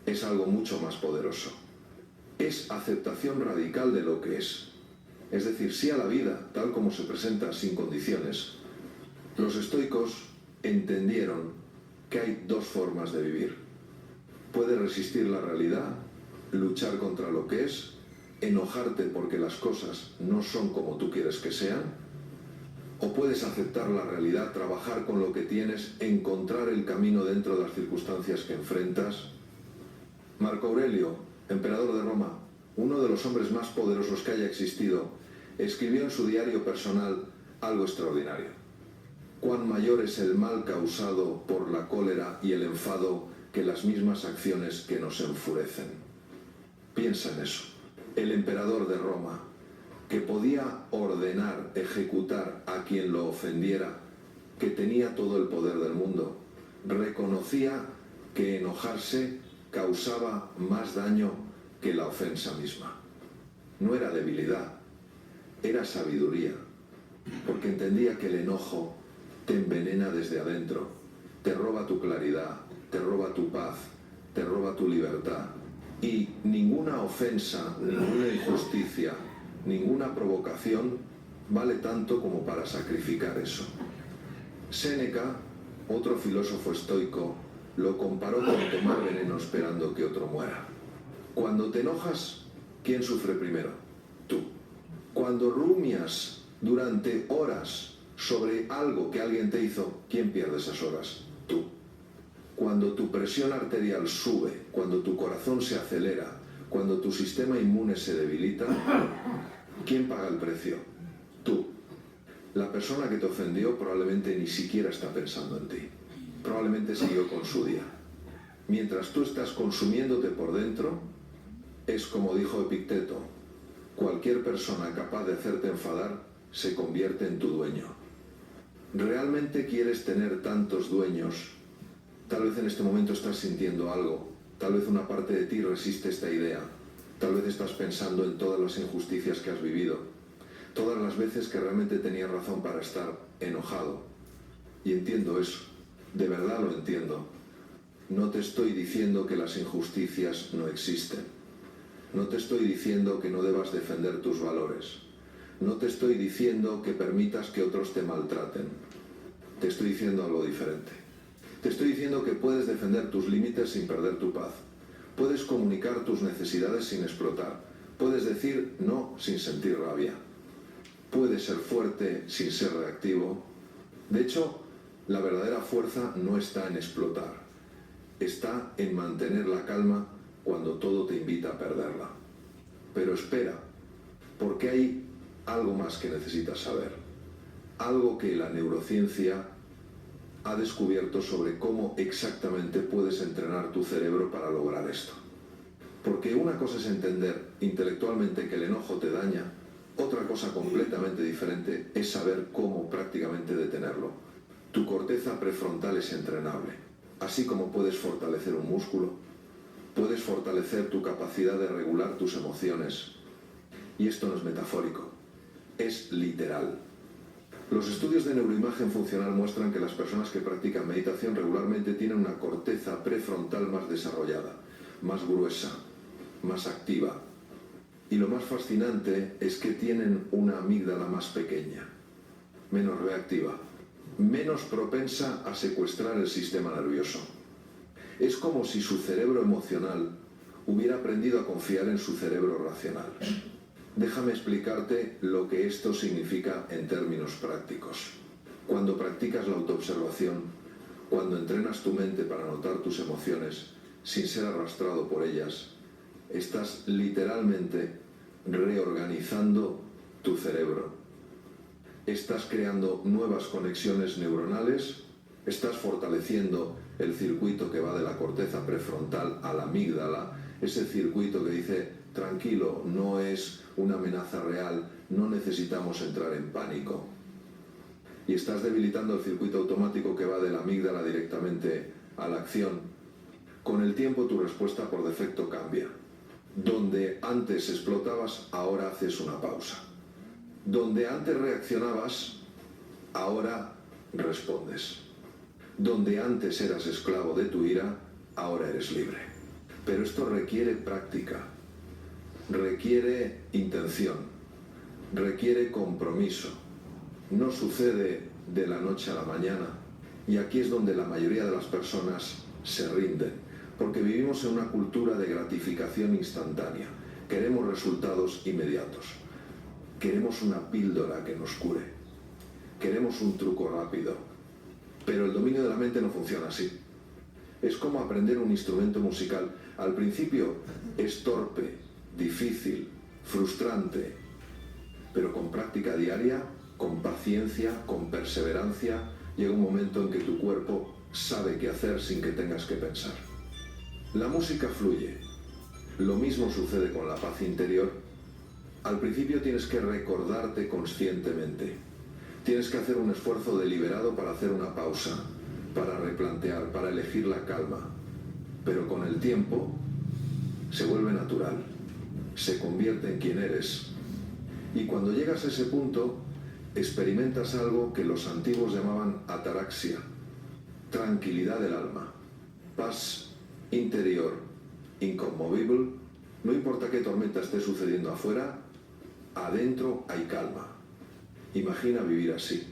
es algo mucho más poderoso. Es aceptación radical de lo que es. Es decir, sí a la vida, tal como se presenta sin condiciones. Los estoicos entendieron que hay dos formas de vivir. Puedes resistir la realidad, luchar contra lo que es, enojarte porque las cosas no son como tú quieres que sean, O puedes aceptar la realidad, trabajar con lo que tienes, encontrar el camino dentro de las circunstancias que enfrentas. Marco Aurelio, emperador de Roma, uno de los hombres más poderosos que haya existido, escribió en su diario personal algo extraordinario. Cuán mayor es el mal causado por la cólera y el enfado que las mismas acciones que nos enfurecen. Piensa en eso. El emperador de Roma, que podía ordenar, ejecutar a quien lo ofendiera, que tenía todo el poder del mundo, reconocía que enojarse causaba más daño que la ofensa misma. No era debilidad, era sabiduría, porque entendía que el enojo te envenena desde adentro, te roba tu claridad, te roba tu paz, te roba tu libertad. Y ninguna ofensa, ninguna injusticia, ninguna provocación vale tanto como para sacrificar eso. Séneca, otro filósofo estoico, lo comparó con tomar veneno esperando que otro muera. Cuando te enojas, ¿quién sufre primero? Tú. Cuando rumias durante horas sobre algo que alguien te hizo, ¿quién pierde esas horas? Tú. Cuando tu presión arterial sube, cuando tu corazón se acelera, cuando tu sistema inmune se debilita, ¿quién paga el precio? Tú. La persona que te ofendió probablemente ni siquiera está pensando en ti. Probablemente siguió con su día. Mientras tú estás consumiéndote por dentro, es como dijo Epicteto, cualquier persona capaz de hacerte enfadar se convierte en tu dueño. ¿Realmente quieres tener tantos dueños? Tal vez en este momento estás sintiendo algo, tal vez una parte de ti resiste esta idea, tal vez estás pensando en todas las injusticias que has vivido, todas las veces que realmente tenías razón para estar enojado. Y entiendo eso, de verdad lo entiendo. No te estoy diciendo que las injusticias no existen. No te estoy diciendo que no debas defender tus valores. No te estoy diciendo que permitas que otros te maltraten. Te estoy diciendo algo diferente. Te estoy diciendo que puedes defender tus límites sin perder tu paz. Puedes comunicar tus necesidades sin explotar. Puedes decir no sin sentir rabia. Puedes ser fuerte sin ser reactivo. De hecho, la verdadera fuerza no está en explotar. Está en mantener la calma cuando todo te invita a perderla. Pero espera, porque hay algo más que necesitas saber. Algo que la neurociencia ha descubierto sobre cómo exactamente puedes entrenar tu cerebro para lograr esto. Porque una cosa es entender intelectualmente que el enojo te daña, otra cosa completamente diferente es saber cómo prácticamente detenerlo. Tu corteza prefrontal es entrenable. Así como puedes fortalecer un músculo, puedes fortalecer tu capacidad de regular tus emociones. Y esto no es metafórico, es literal. Los estudios de neuroimagen funcional muestran que las personas que practican meditación regularmente tienen una corteza prefrontal más desarrollada, más gruesa, más activa. Y lo más fascinante es que tienen una amígdala más pequeña, menos reactiva, menos propensa a secuestrar el sistema nervioso. Es como si su cerebro emocional hubiera aprendido a confiar en su cerebro racional. Déjame explicarte lo que esto significa en términos prácticos. Cuando practicas la autoobservación, cuando entrenas tu mente para notar tus emociones sin ser arrastrado por ellas, estás literalmente reorganizando tu cerebro. Estás creando nuevas conexiones neuronales, estás fortaleciendo el circuito que va de la corteza prefrontal a la amígdala, ese circuito que dice, tranquilo, no es una amenaza real, no necesitamos entrar en pánico. Y estás debilitando el circuito automático que va de la amígdala directamente a la acción. Con el tiempo tu respuesta por defecto cambia. Donde antes explotabas, ahora haces una pausa. Donde antes reaccionabas, ahora respondes. Donde antes eras esclavo de tu ira, ahora eres libre. Pero esto requiere práctica, requiere intención, requiere compromiso. No sucede de la noche a la mañana. Y aquí es donde la mayoría de las personas se rinden, porque vivimos en una cultura de gratificación instantánea. Queremos resultados inmediatos. Queremos una píldora que nos cure. Queremos un truco rápido. Pero el dominio de la mente no funciona así. Es como aprender un instrumento musical. Al principio es torpe, difícil, frustrante, pero con práctica diaria, con paciencia, con perseverancia, llega un momento en que tu cuerpo sabe qué hacer sin que tengas que pensar. La música fluye. Lo mismo sucede con la paz interior. Al principio tienes que recordarte conscientemente. Tienes que hacer un esfuerzo deliberado para hacer una pausa, para replantear, para elegir la calma. Pero con el tiempo se vuelve natural, se convierte en quien eres. Y cuando llegas a ese punto, experimentas algo que los antiguos llamaban ataraxia, tranquilidad del alma, paz interior, inconmovible. No importa qué tormenta esté sucediendo afuera, adentro hay calma. Imagina vivir así.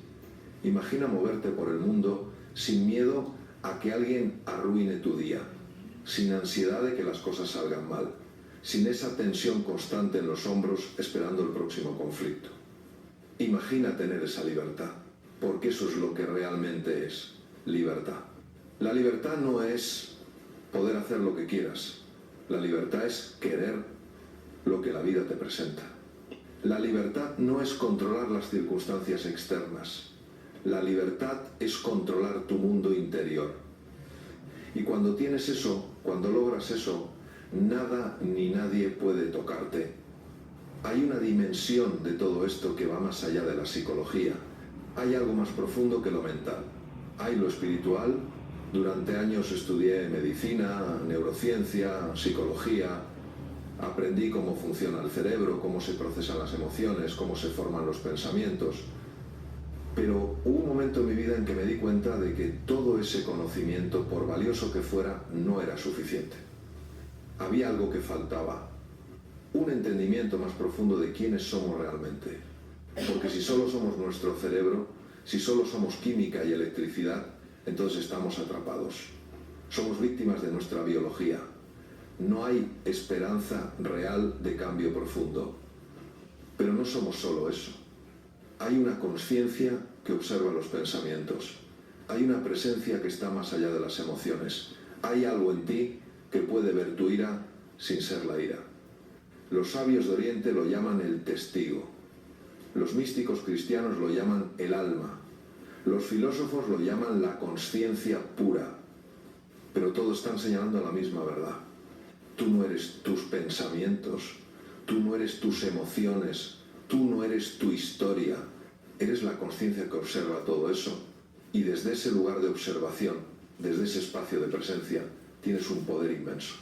Imagina moverte por el mundo sin miedo a que alguien arruine tu día, sin ansiedad de que las cosas salgan mal, sin esa tensión constante en los hombros esperando el próximo conflicto. Imagina tener esa libertad, porque eso es lo que realmente es libertad. La libertad no es poder hacer lo que quieras. La libertad es querer lo que la vida te presenta. La libertad no es controlar las circunstancias externas. La libertad es controlar tu mundo interior. Y cuando tienes eso, cuando logras eso, nada ni nadie puede tocarte. Hay una dimensión de todo esto que va más allá de la psicología. Hay algo más profundo que lo mental. Hay lo espiritual. Durante años estudié medicina, neurociencia, psicología. Aprendí cómo funciona el cerebro, cómo se procesan las emociones, cómo se forman los pensamientos. Pero hubo un momento en mi vida en que me di cuenta de que todo ese conocimiento, por valioso que fuera, no era suficiente. Había algo que faltaba. Un entendimiento más profundo de quiénes somos realmente. Porque si solo somos nuestro cerebro, si solo somos química y electricidad, entonces estamos atrapados. Somos víctimas de nuestra biología. No hay esperanza real de cambio profundo. Pero no somos solo eso. Hay una conciencia que observa los pensamientos. Hay una presencia que está más allá de las emociones. Hay algo en ti que puede ver tu ira sin ser la ira. Los sabios de Oriente lo llaman el testigo. Los místicos cristianos lo llaman el alma. Los filósofos lo llaman la conciencia pura. Pero todos están señalando la misma verdad. Tú no eres tus pensamientos, tú no eres tus emociones, tú no eres tu historia. Eres la conciencia que observa todo eso. Y desde ese lugar de observación, desde ese espacio de presencia, tienes un poder inmenso.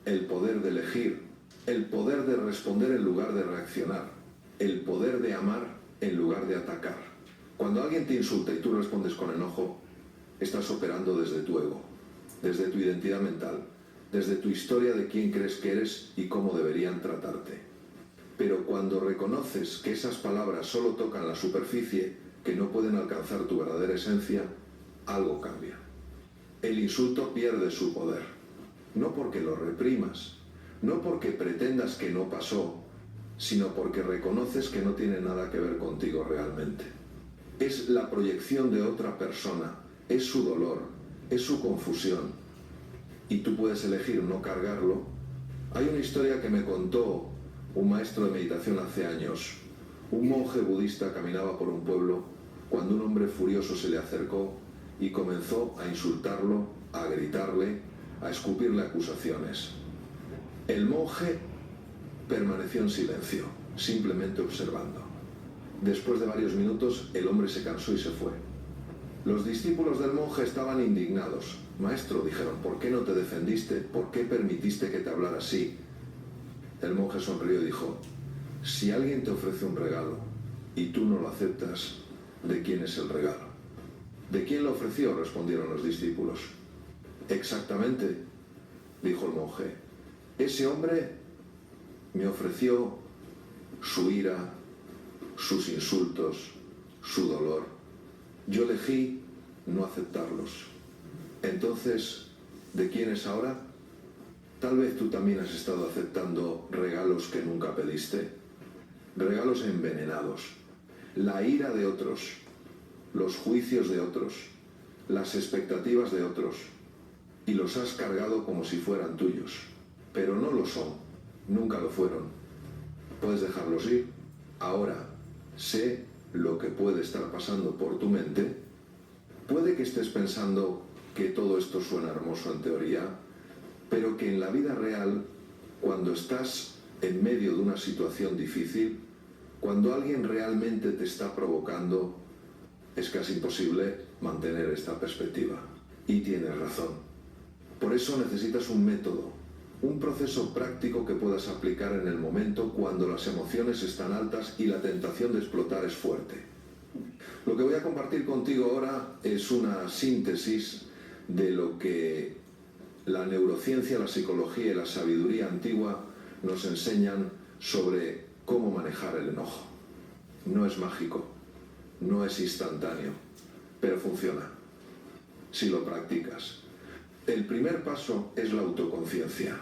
El poder de elegir, el poder de responder en lugar de reaccionar, el poder de amar en lugar de atacar. Cuando alguien te insulta y tú respondes con enojo, estás operando desde tu ego, desde tu identidad mental, desde tu historia de quién crees que eres y cómo deberían tratarte. Pero cuando reconoces que esas palabras solo tocan la superficie, que no pueden alcanzar tu verdadera esencia, algo cambia. El insulto pierde su poder. No porque lo reprimas, no porque pretendas que no pasó, sino porque reconoces que no tiene nada que ver contigo realmente. Es la proyección de otra persona, es su dolor, es su confusión. Y tú puedes elegir no cargarlo. Hay una historia que me contó un maestro de meditación hace años. Un monje budista caminaba por un pueblo cuando un hombre furioso se le acercó y comenzó a insultarlo, a gritarle, a escupirle acusaciones. El monje permaneció en silencio, simplemente observando. Después de varios minutos, el hombre se cansó y se fue. Los discípulos del monje estaban indignados. Maestro, dijeron, ¿por qué no te defendiste? ¿Por qué permitiste que te hablara así? El monje sonrió y dijo, si alguien te ofrece un regalo y tú no lo aceptas, ¿de quién es el regalo? ¿De quién lo ofreció?, respondieron los discípulos. Exactamente, dijo el monje. Ese hombre me ofreció su ira, sus insultos, su dolor. Yo elegí no aceptarlos. Entonces, ¿de quién es ahora? Tal vez tú también has estado aceptando regalos que nunca pediste. Regalos envenenados. La ira de otros, los juicios de otros, las expectativas de otros, y los has cargado como si fueran tuyos. Pero no lo son, nunca lo fueron. Puedes dejarlos ir. Ahora, sé lo que puede estar pasando por tu mente. Puede que estés pensando que todo esto suena hermoso en teoría, pero que en la vida real, cuando estás en medio de una situación difícil, cuando alguien realmente te está provocando, es casi imposible mantener esta perspectiva. Y tienes razón. Por eso necesitas un método, un proceso práctico que puedas aplicar en el momento cuando las emociones están altas y la tentación de explotar es fuerte. Lo que voy a compartir contigo ahora es una síntesis de lo que la neurociencia, la psicología y la sabiduría antigua nos enseñan sobre cómo manejar el enojo. No es mágico, no es instantáneo, pero funciona si lo practicas. El primer paso es la autoconciencia.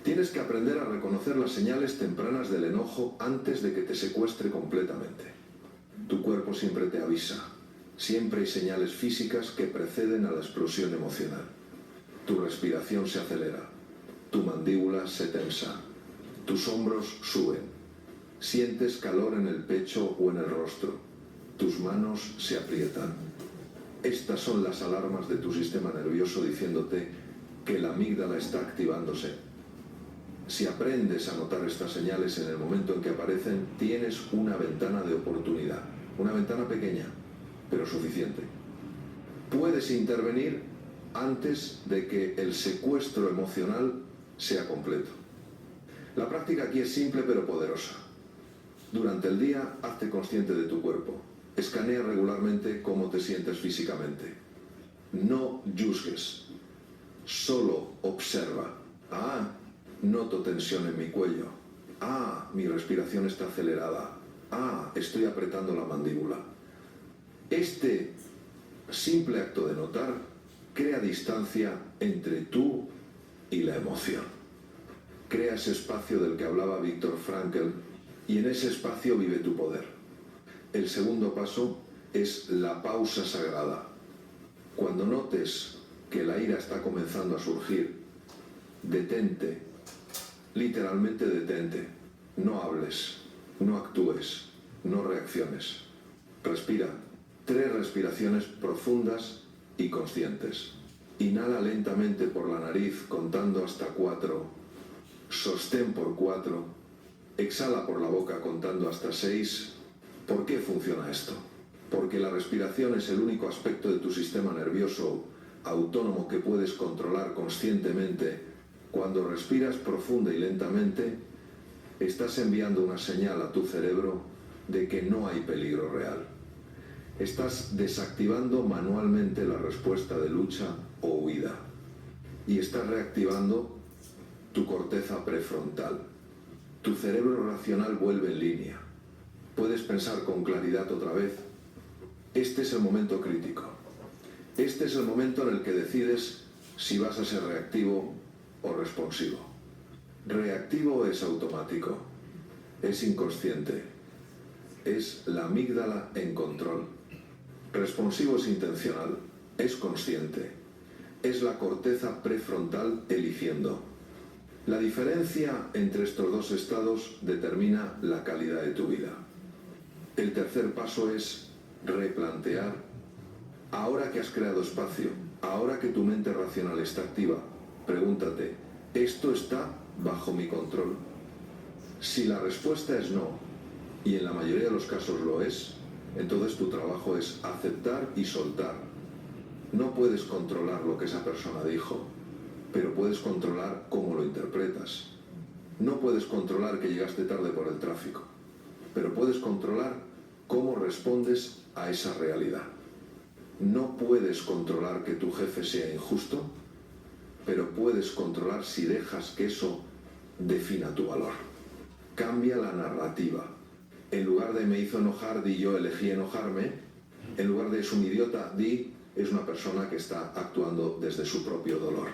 Tienes que aprender a reconocer las señales tempranas del enojo antes de que te secuestre completamente. Tu cuerpo siempre te avisa. Siempre hay señales físicas que preceden a la explosión emocional. Tu respiración se acelera. Tu mandíbula se tensa. Tus hombros suben. Sientes calor en el pecho o en el rostro. Tus manos se aprietan. Estas son las alarmas de tu sistema nervioso diciéndote que la amígdala está activándose. Si aprendes a notar estas señales en el momento en que aparecen, tienes una ventana de oportunidad. Una ventana pequeña, pero suficiente. Puedes intervenir antes de que el secuestro emocional sea completo. La práctica aquí es simple pero poderosa. Durante el día, hazte consciente de tu cuerpo. Escanea regularmente cómo te sientes físicamente. No juzgues, solo observa. Ah, noto tensión en mi cuello. Ah, mi respiración está acelerada. Ah, estoy apretando la mandíbula. Este simple acto de notar crea distancia entre tú y la emoción. Crea ese espacio del que hablaba Viktor Frankl y en ese espacio vive tu poder. El segundo paso es la pausa sagrada. Cuando notes que la ira está comenzando a surgir, detente, literalmente detente. No hables, no actúes, no reacciones. Respira 3 respiraciones profundas y conscientes. Inhala lentamente por la nariz contando hasta 4. Sostén por 4. Exhala por la boca contando hasta 6. ¿Por qué funciona esto? Porque la respiración es el único aspecto de tu sistema nervioso autónomo que puedes controlar conscientemente. Cuando respiras profunda y lentamente, estás enviando una señal a tu cerebro de que no hay peligro real. Estás desactivando manualmente la respuesta de lucha o huida y estás reactivando tu corteza prefrontal. Tu cerebro racional vuelve en línea. Puedes pensar con claridad otra vez. Este es el momento crítico. Este es el momento en el que decides si vas a ser reactivo o responsivo. Reactivo es automático, es inconsciente, es la amígdala en control. Responsivo es intencional, es consciente, es la corteza prefrontal eligiendo. La diferencia entre estos dos estados determina la calidad de tu vida. El tercer paso es replantear. Ahora que has creado espacio, ahora que tu mente racional está activa, pregúntate, ¿esto está bajo mi control? Si la respuesta es no, y en la mayoría de los casos lo es, entonces tu trabajo es aceptar y soltar. No puedes controlar lo que esa persona dijo, pero puedes controlar cómo lo interpretas. No puedes controlar que llegaste tarde por el tráfico, pero puedes controlar cómo respondes a esa realidad. No puedes controlar que tu jefe sea injusto, pero puedes controlar si dejas que eso defina tu valor. Cambia la narrativa. En lugar de me hizo enojar, di yo elegí enojarme. En lugar de es un idiota, di es una persona que está actuando desde su propio dolor.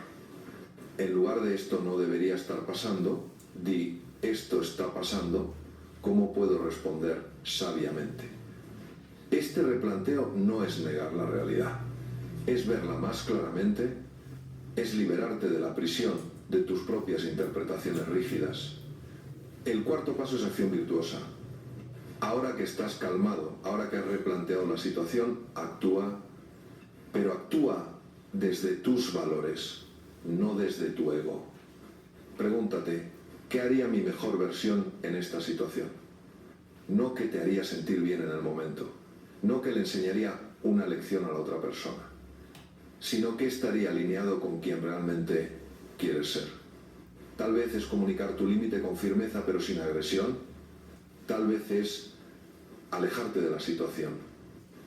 En lugar de esto no debería estar pasando, di esto está pasando, ¿cómo puedo responder sabiamente? Este replanteo no es negar la realidad, es verla más claramente, es liberarte de la prisión de tus propias interpretaciones rígidas. El cuarto paso es acción virtuosa. Ahora que estás calmado, ahora que has replanteado la situación, actúa, pero actúa desde tus valores, no desde tu ego. Pregúntate, ¿qué haría mi mejor versión en esta situación? No qué te haría sentir bien en el momento, no que le enseñaría una lección a la otra persona, sino que estaría alineado con quien realmente quieres ser. Tal vez es comunicar tu límite con firmeza pero sin agresión, tal vez es alejarte de la situación,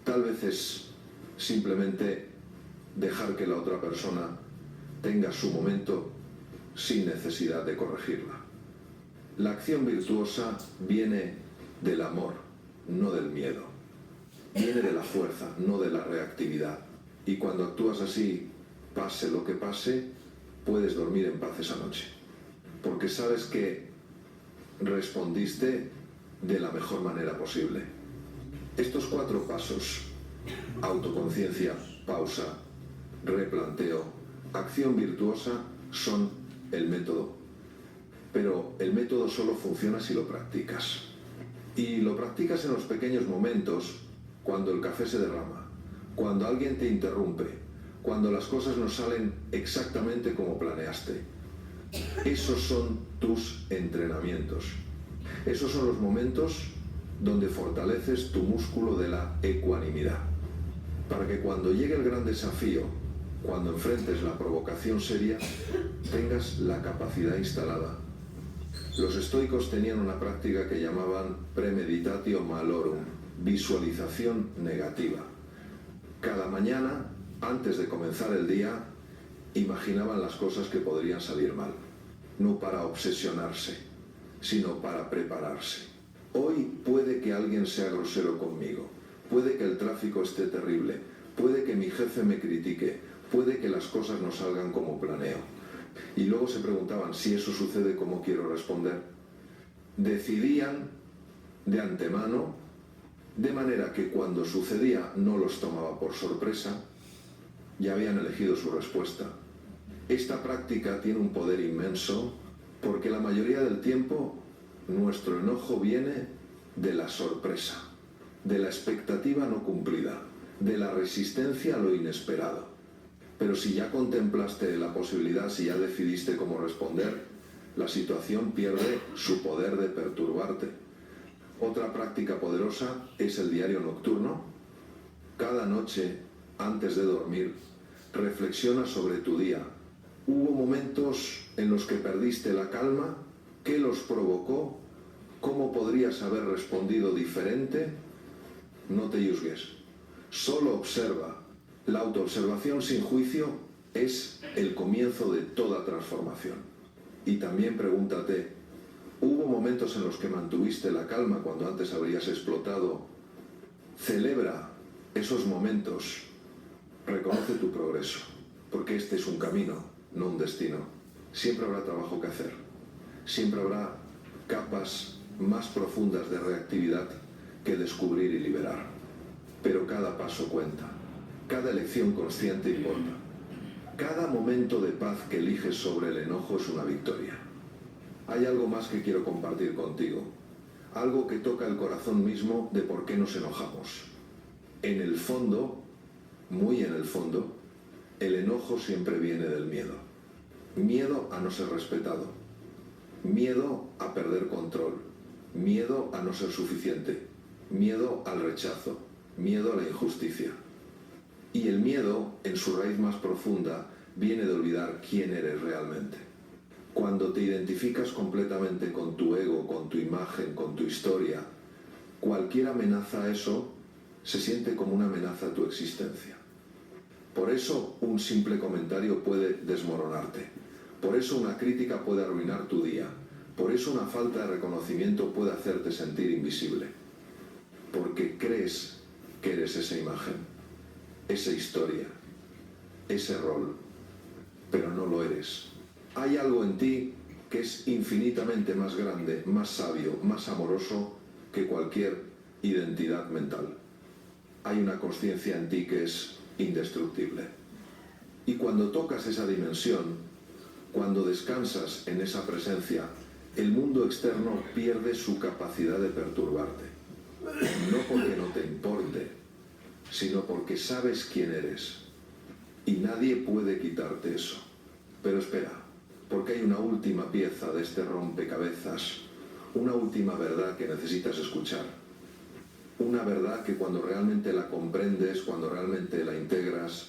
tal vez es simplemente dejar que la otra persona tenga su momento sin necesidad de corregirla. La acción virtuosa viene del amor, no del miedo. Viene de la fuerza, no de la reactividad. Y cuando actúas así, pase lo que pase, puedes dormir en paz esa noche. Porque sabes que respondiste de la mejor manera posible. Estos 4 pasos, autoconciencia, pausa, replanteo, acción virtuosa, son el método. Pero el método solo funciona si lo practicas. Y lo practicas en los pequeños momentos, cuando el café se derrama, cuando alguien te interrumpe, cuando las cosas no salen exactamente como planeaste. Esos son tus entrenamientos. Esos son los momentos donde fortaleces tu músculo de la ecuanimidad. Para que cuando llegue el gran desafío, cuando enfrentes la provocación seria, tengas la capacidad instalada. Los estoicos tenían una práctica que llamaban premeditatio malorum, visualización negativa. Cada mañana, antes de comenzar el día, imaginaban las cosas que podrían salir mal. No para obsesionarse, sino para prepararse. Hoy puede que alguien sea grosero conmigo, puede que el tráfico esté terrible, puede que mi jefe me critique, puede que las cosas no salgan como planeo. Y luego se preguntaban, si eso sucede, ¿cómo quiero responder? Decidían de antemano, de manera que cuando sucedía no los tomaba por sorpresa, ya habían elegido su respuesta. Esta práctica tiene un poder inmenso porque la mayoría del tiempo nuestro enojo viene de la sorpresa, de la expectativa no cumplida, de la resistencia a lo inesperado. Pero si ya contemplaste la posibilidad, si ya decidiste cómo responder, la situación pierde su poder de perturbarte. Otra práctica poderosa es el diario nocturno. Cada noche, antes de dormir, reflexiona sobre tu día. ¿Hubo momentos en los que perdiste la calma? ¿Qué los provocó? ¿Cómo podrías haber respondido diferente? No te juzgues, solo observa. La autoobservación sin juicio es el comienzo de toda transformación. Y también pregúntate, ¿hubo momentos en los que mantuviste la calma cuando antes habrías explotado? Celebra esos momentos, reconoce tu progreso, porque este es un camino, no un destino. Siempre habrá trabajo que hacer, siempre habrá capas más profundas de reactividad que descubrir y liberar. Pero cada paso cuenta. Cada elección consciente importa. Cada momento de paz que eliges sobre el enojo es una victoria. Hay algo más que quiero compartir contigo. Algo que toca el corazón mismo de por qué nos enojamos. En el fondo, muy en el fondo, el enojo siempre viene del miedo. Miedo a no ser respetado. Miedo a perder control. Miedo a no ser suficiente. Miedo al rechazo. Miedo a la injusticia. Y el miedo, en su raíz más profunda, viene de olvidar quién eres realmente. Cuando te identificas completamente con tu ego, con tu imagen, con tu historia, cualquier amenaza a eso se siente como una amenaza a tu existencia. Por eso un simple comentario puede desmoronarte. Por eso una crítica puede arruinar tu día. Por eso una falta de reconocimiento puede hacerte sentir invisible. Porque crees que eres esa imagen, esa historia, ese rol, pero no lo eres. Hay algo en ti que es infinitamente más grande, más sabio, más amoroso que cualquier identidad mental. hay una conciencia en ti que es indestructible. Y cuando tocas esa dimensión, cuando descansas en esa presencia, el mundo externo pierde su capacidad de perturbarte. No porque no te importe, sino porque sabes quién eres. Y nadie puede quitarte eso. Pero espera, porque hay una última pieza de este rompecabezas, una última verdad que necesitas escuchar. Una verdad que cuando realmente la comprendes, cuando realmente la integras,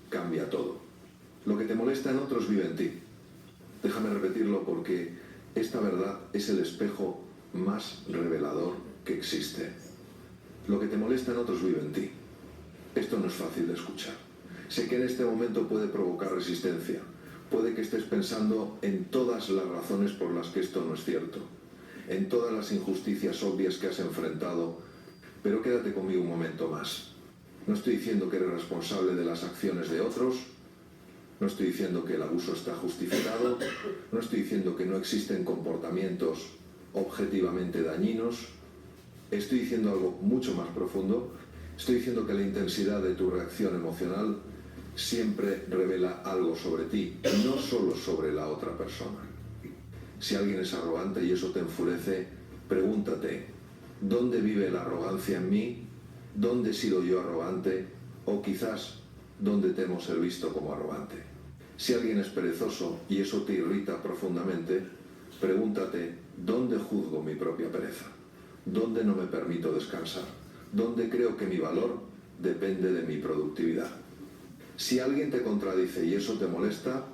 cambia todo. Lo que te molesta en otros vive en ti. Déjame repetirlo porque esta verdad es el espejo más revelador que existe. Lo que te molesta en otros vive en ti. Esto no es fácil de escuchar. Sé que en este momento puede provocar resistencia. Puede que estés pensando en todas las razones por las que esto no es cierto, en todas las injusticias obvias que has enfrentado, pero quédate conmigo un momento más. No estoy diciendo que eres responsable de las acciones de otros, no estoy diciendo que el abuso está justificado, no estoy diciendo que no existen comportamientos objetivamente dañinos, estoy diciendo algo mucho más profundo. Estoy diciendo que la intensidad de tu reacción emocional siempre revela algo sobre ti, no solo sobre la otra persona. Si alguien es arrogante y eso te enfurece, pregúntate, ¿dónde vive la arrogancia en mí? ¿Dónde he sido yo arrogante? O quizás, ¿dónde temo ser visto como arrogante? Si alguien es perezoso y eso te irrita profundamente, pregúntate, ¿dónde juzgo mi propia pereza? ¿Dónde no me permito descansar? ¿Dónde creo que mi valor depende de mi productividad? Si alguien te contradice y eso te molesta,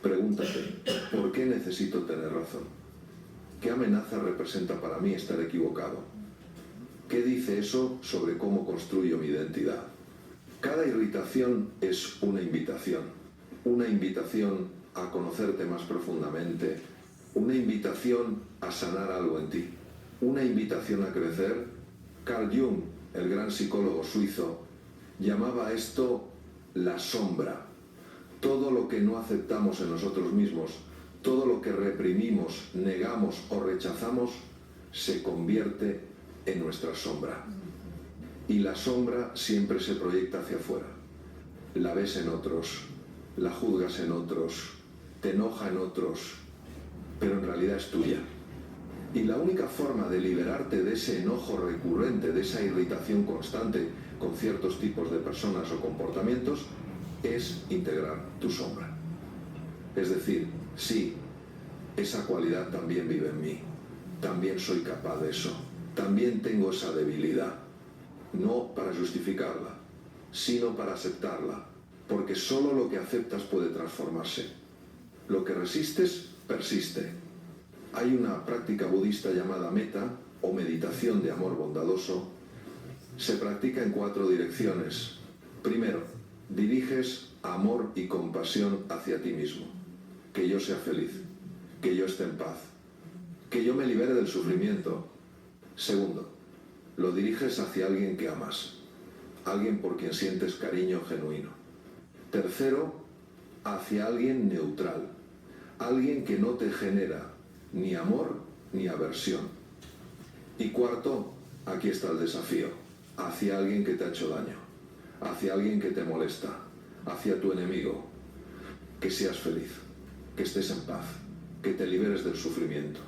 pregúntate, ¿por qué necesito tener razón? ¿Qué amenaza representa para mí estar equivocado? ¿Qué dice eso sobre cómo construyo mi identidad? Cada irritación es una invitación a conocerte más profundamente, una invitación a sanar algo en ti, una invitación a crecer. Carl Jung, el gran psicólogo suizo, llamaba a esto la sombra. Todo lo que no aceptamos en nosotros mismos, todo lo que reprimimos, negamos o rechazamos, se convierte en nuestra sombra. Y la sombra siempre se proyecta hacia afuera. La ves en otros, la juzgas en otros, te enoja en otros, pero en realidad es tuya. Y la única forma de liberarte de ese enojo recurrente, de esa irritación constante con ciertos tipos de personas o comportamientos, es integrar tu sombra. Es decir, sí, esa cualidad también vive en mí, también soy capaz de eso, también tengo esa debilidad, no para justificarla, sino para aceptarla, porque solo lo que aceptas puede transformarse. Lo que resistes, persiste. Hay una práctica budista llamada metta, o meditación de amor bondadoso. Se practica en 4 direcciones. Primero, diriges amor y compasión hacia ti mismo. Que yo sea feliz, que yo esté en paz, que yo me libere del sufrimiento. Segundo, lo diriges hacia alguien que amas, alguien por quien sientes cariño genuino. Tercero, hacia alguien neutral, alguien que no te genera ni amor ni aversión. Y cuarto, aquí está el desafío, hacia alguien que te ha hecho daño, hacia alguien que te molesta, hacia tu enemigo. Que seas feliz, que estés en paz, que te liberes del sufrimiento.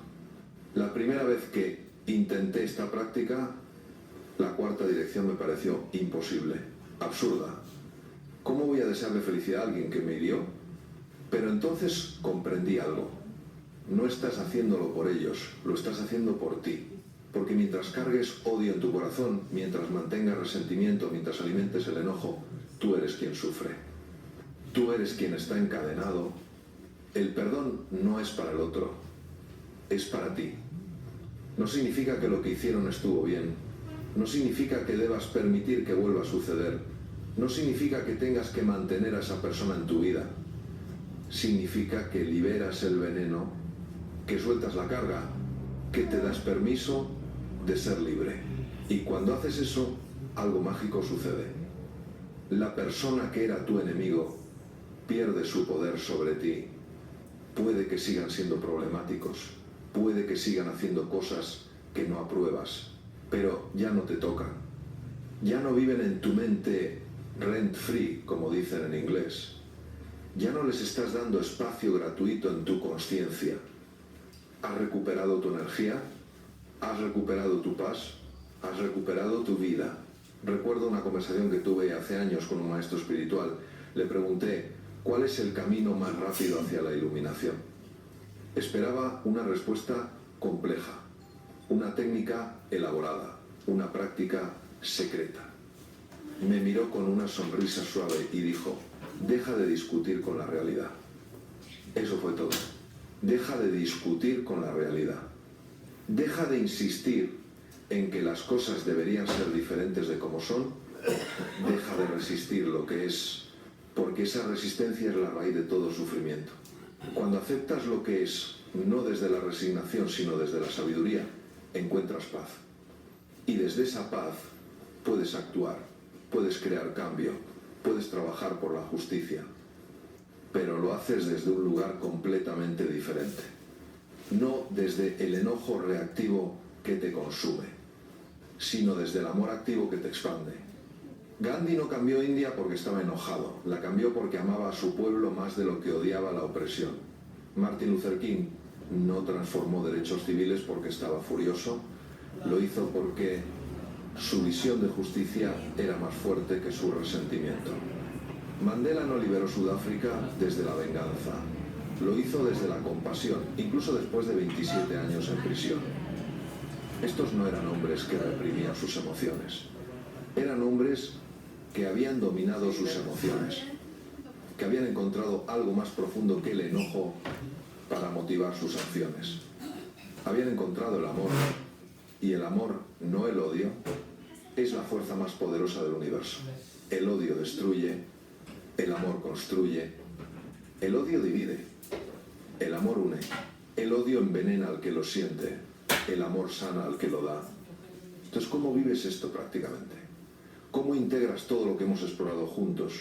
La primera vez que intenté esta práctica, la 4ª dirección me pareció imposible, absurda. ¿Cómo voy a desearle felicidad a alguien que me hirió? Pero entonces comprendí algo. No estás haciéndolo por ellos, lo estás haciendo por ti. Porque mientras cargues odio en tu corazón, mientras mantengas resentimiento, mientras alimentes el enojo, tú eres quien sufre. Tú eres quien está encadenado. El perdón no es para el otro, es para ti. No significa que lo que hicieron estuvo bien. No significa que debas permitir que vuelva a suceder. No significa que tengas que mantener a esa persona en tu vida. Significa que liberas el veneno, que sueltas la carga, que te das permiso de ser libre. Y cuando haces eso, algo mágico sucede. La persona que era tu enemigo pierde su poder sobre ti. Puede que sigan siendo problemáticos, puede que sigan haciendo cosas que no apruebas, pero ya no te tocan. Ya no viven en tu mente rent free, como dicen en inglés. Ya no les estás dando espacio gratuito en tu conciencia. ¿Has recuperado tu energía? ¿Has recuperado tu paz? ¿Has recuperado tu vida? Recuerdo una conversación que tuve hace años con un maestro espiritual. Le pregunté, ¿cuál es el camino más rápido hacia la iluminación? Esperaba una respuesta compleja, una técnica elaborada, una práctica secreta. Me miró con una sonrisa suave y dijo, deja de discutir con la realidad. Eso fue todo. Deja de discutir con la realidad. Deja de insistir en que las cosas deberían ser diferentes de como son. Deja de resistir lo que es, porque esa resistencia es la raíz de todo sufrimiento. Cuando aceptas lo que es, no desde la resignación, sino desde la sabiduría, encuentras paz. Y desde esa paz puedes actuar, puedes crear cambio, puedes trabajar por la justicia. Pero lo haces desde un lugar completamente diferente. No desde el enojo reactivo que te consume, sino desde el amor activo que te expande. Gandhi no cambió India porque estaba enojado, la cambió porque amaba a su pueblo más de lo que odiaba la opresión. Martin Luther King no transformó derechos civiles porque estaba furioso, lo hizo porque su visión de justicia era más fuerte que su resentimiento. Mandela no liberó Sudáfrica desde la venganza, lo hizo desde la compasión, incluso después de 27 años en prisión. Estos no eran hombres que reprimían sus emociones, eran hombres que habían dominado sus emociones, que habían encontrado algo más profundo que el enojo para motivar sus acciones. Habían encontrado el amor, y el amor, no el odio, es la fuerza más poderosa del universo. El odio destruye, el amor construye, el odio divide, el amor une, el odio envenena al que lo siente, el amor sana al que lo da. Entonces, ¿cómo vives esto prácticamente? ¿Cómo integras todo lo que hemos explorado juntos?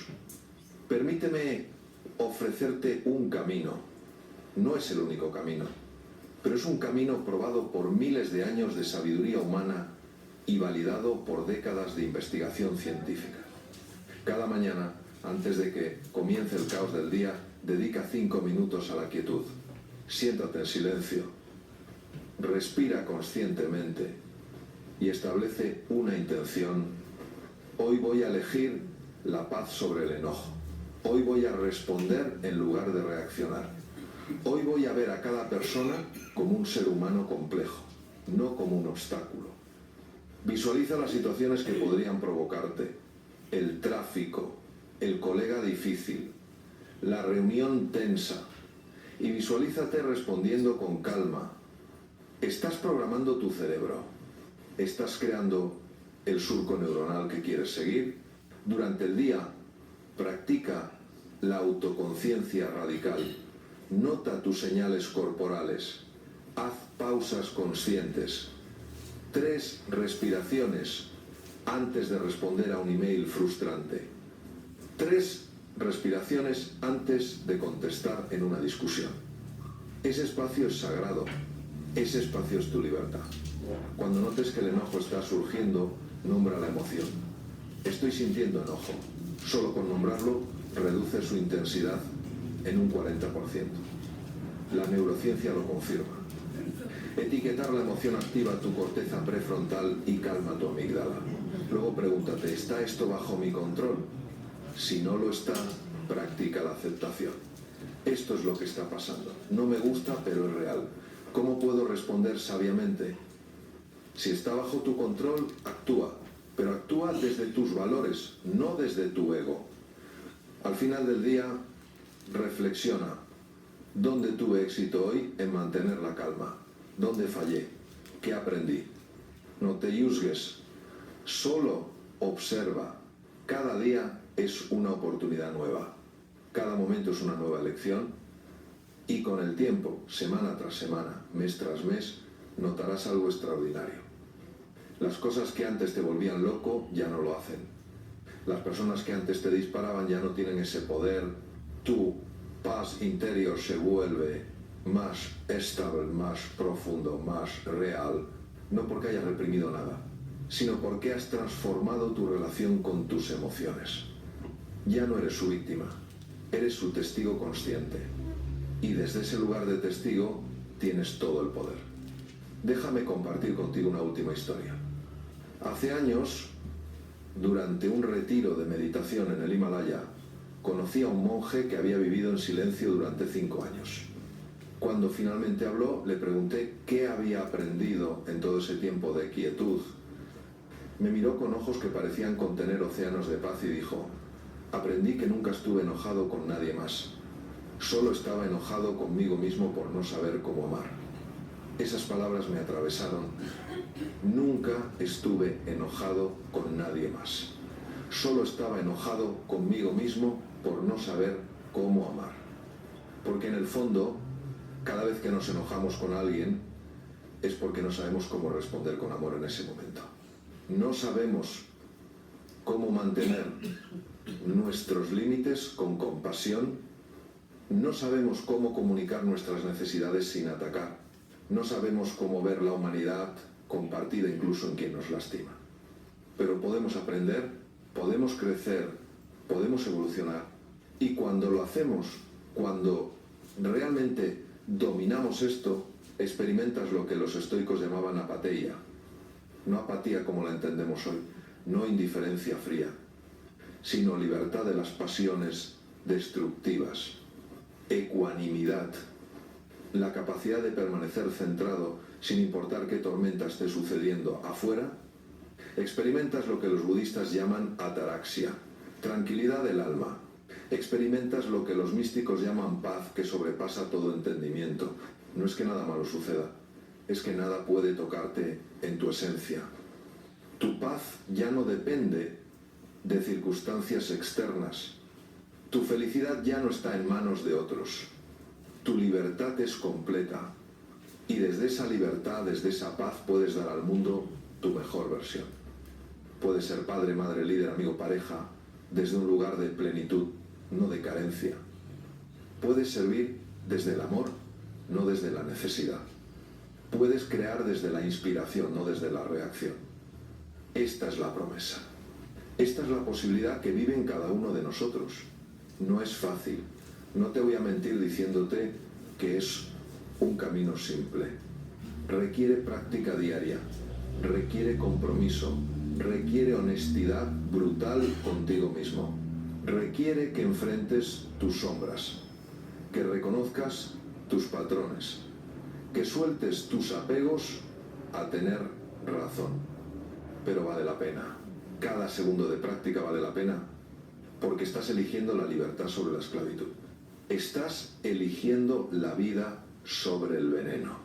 Permíteme ofrecerte un camino. No es el único camino, pero es un camino probado por miles de años de sabiduría humana y validado por décadas de investigación científica. Cada mañana, antes de que comience el caos del día, dedica 5 minutos a la quietud. Siéntate en silencio, respira conscientemente y establece una intención. Hoy voy a elegir la paz sobre el enojo. Hoy voy a responder en lugar de reaccionar. Hoy voy a ver a cada persona como un ser humano complejo, no como un obstáculo. Visualiza las situaciones que podrían provocarte: el tráfico, el colega difícil, la reunión tensa, y visualízate respondiendo con calma. Estás programando tu cerebro, estás creando el surco neuronal que quieres seguir. Durante el día, practica la autoconciencia radical. Nota tus señales corporales. Haz pausas conscientes. 3 respiraciones antes de responder a un email frustrante. 3 respiraciones antes de contestar en una discusión. Ese espacio es sagrado. Ese espacio es tu libertad. Cuando notes que el enojo está surgiendo, nombra la emoción. Estoy sintiendo enojo. Solo con nombrarlo, reduce su intensidad en un 40%. La neurociencia lo confirma. Etiquetar la emoción activa tu corteza prefrontal y calma tu amígdala. Luego pregúntate, ¿está esto bajo mi control? Si no lo está, practica la aceptación. Esto es lo que está pasando. No me gusta, pero es real. ¿Cómo puedo responder sabiamente? Si está bajo tu control, actúa. Pero actúa desde tus valores, no desde tu ego. Al final del día, reflexiona. ¿Dónde tuve éxito hoy en mantener la calma? ¿Dónde fallé? ¿Qué aprendí? No te juzgues. Solo observa. Cada día es una oportunidad nueva. Cada momento es una nueva elección. Y con el tiempo, semana tras semana, mes tras mes, notarás algo extraordinario. Las cosas que antes te volvían loco ya no lo hacen. Las personas que antes te disparaban ya no tienen ese poder. Tu paz interior se vuelve más estable, más profundo, más real. No porque hayas reprimido nada, sino porque has transformado tu relación con tus emociones. Ya no eres su víctima, eres su testigo consciente. Y desde ese lugar de testigo tienes todo el poder. Déjame compartir contigo una última historia. Hace años, durante un retiro de meditación en el Himalaya, conocí a un monje que había vivido en silencio durante 5 años. Cuando finalmente habló, le pregunté qué había aprendido en todo ese tiempo de quietud. Me miró con ojos que parecían contener océanos de paz y dijo: aprendí que nunca estuve enojado con nadie más. Solo estaba enojado conmigo mismo por no saber cómo amar. Esas palabras me atravesaron. Nunca estuve enojado con nadie más. Solo estaba enojado conmigo mismo por no saber cómo amar. Porque en el fondo, cada vez que nos enojamos con alguien, es porque no sabemos cómo responder con amor en ese momento. No sabemos cómo mantener nuestros límites con compasión. No sabemos cómo comunicar nuestras necesidades sin atacar. No sabemos cómo ver la humanidad compartida incluso en quien nos lastima. Pero podemos aprender, podemos crecer, podemos evolucionar. Y cuando lo hacemos, cuando realmente dominamos esto, experimentas lo que los estoicos llamaban apateia. No apatía como la entendemos hoy, no indiferencia fría, sino libertad de las pasiones destructivas, ecuanimidad, la capacidad de permanecer centrado sin importar qué tormenta esté sucediendo afuera. Experimentas lo que los budistas llaman ataraxia, tranquilidad del alma. Experimentas lo que los místicos llaman paz, que sobrepasa todo entendimiento. No es que nada malo suceda, es que nada puede tocarte en tu esencia. Tu paz ya no depende de circunstancias externas. Tu felicidad ya no está en manos de otros. Tu libertad es completa. Y desde esa libertad, desde esa paz, puedes dar al mundo tu mejor versión. Puedes ser padre, madre, líder, amigo, pareja, desde un lugar de plenitud, no de carencia. Puedes servir desde el amor, no desde la necesidad. Puedes crear desde la inspiración, no desde la reacción. Esta es la promesa. Esta es la posibilidad que vive en cada uno de nosotros. No es fácil. No te voy a mentir diciéndote que es un camino simple. Requiere práctica diaria, requiere compromiso, requiere honestidad brutal contigo mismo. Requiere que enfrentes tus sombras, que reconozcas tus patrones, que sueltes tus apegos a tener razón. Pero vale la pena. Cada segundo de práctica vale la pena, porque estás eligiendo la libertad sobre la esclavitud. Estás eligiendo la vida sobre el veneno.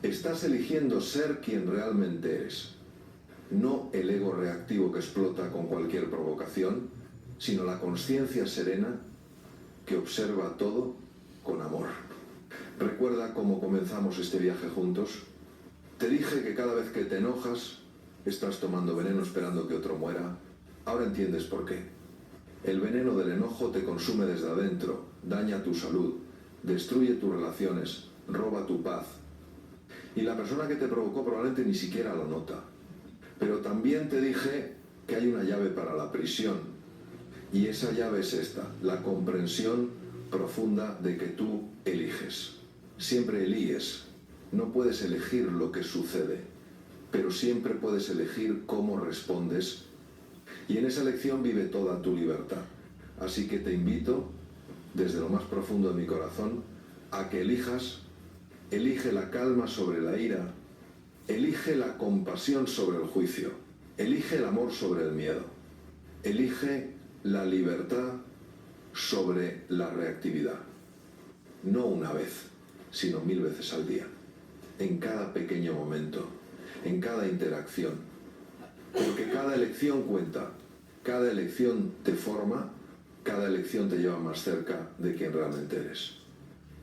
Estás eligiendo ser quien realmente eres. No el ego reactivo que explota con cualquier provocación, sino la conciencia serena que observa todo con amor. ¿Recuerda cómo comenzamos este viaje juntos? Te dije que cada vez que te enojas, estás tomando veneno esperando que otro muera. Ahora entiendes por qué. El veneno del enojo te consume desde adentro, daña tu salud, destruye tus relaciones, roba tu paz. Y la persona que te provocó probablemente ni siquiera lo nota. Pero también te dije que hay una llave para la prisión. Y esa llave es esta, la comprensión profunda de que tú eliges. Siempre eliges. No puedes elegir lo que sucede, pero siempre puedes elegir cómo respondes. Y en esa elección vive toda tu libertad. Así que te invito, desde lo más profundo de mi corazón, a que elige la calma sobre la ira, elige la compasión sobre el juicio, elige el amor sobre el miedo, elige la libertad sobre la reactividad. No una vez, sino 1000 veces al día, en cada pequeño momento, en cada interacción. Porque cada elección cuenta, cada elección te forma, cada elección te lleva más cerca de quien realmente eres.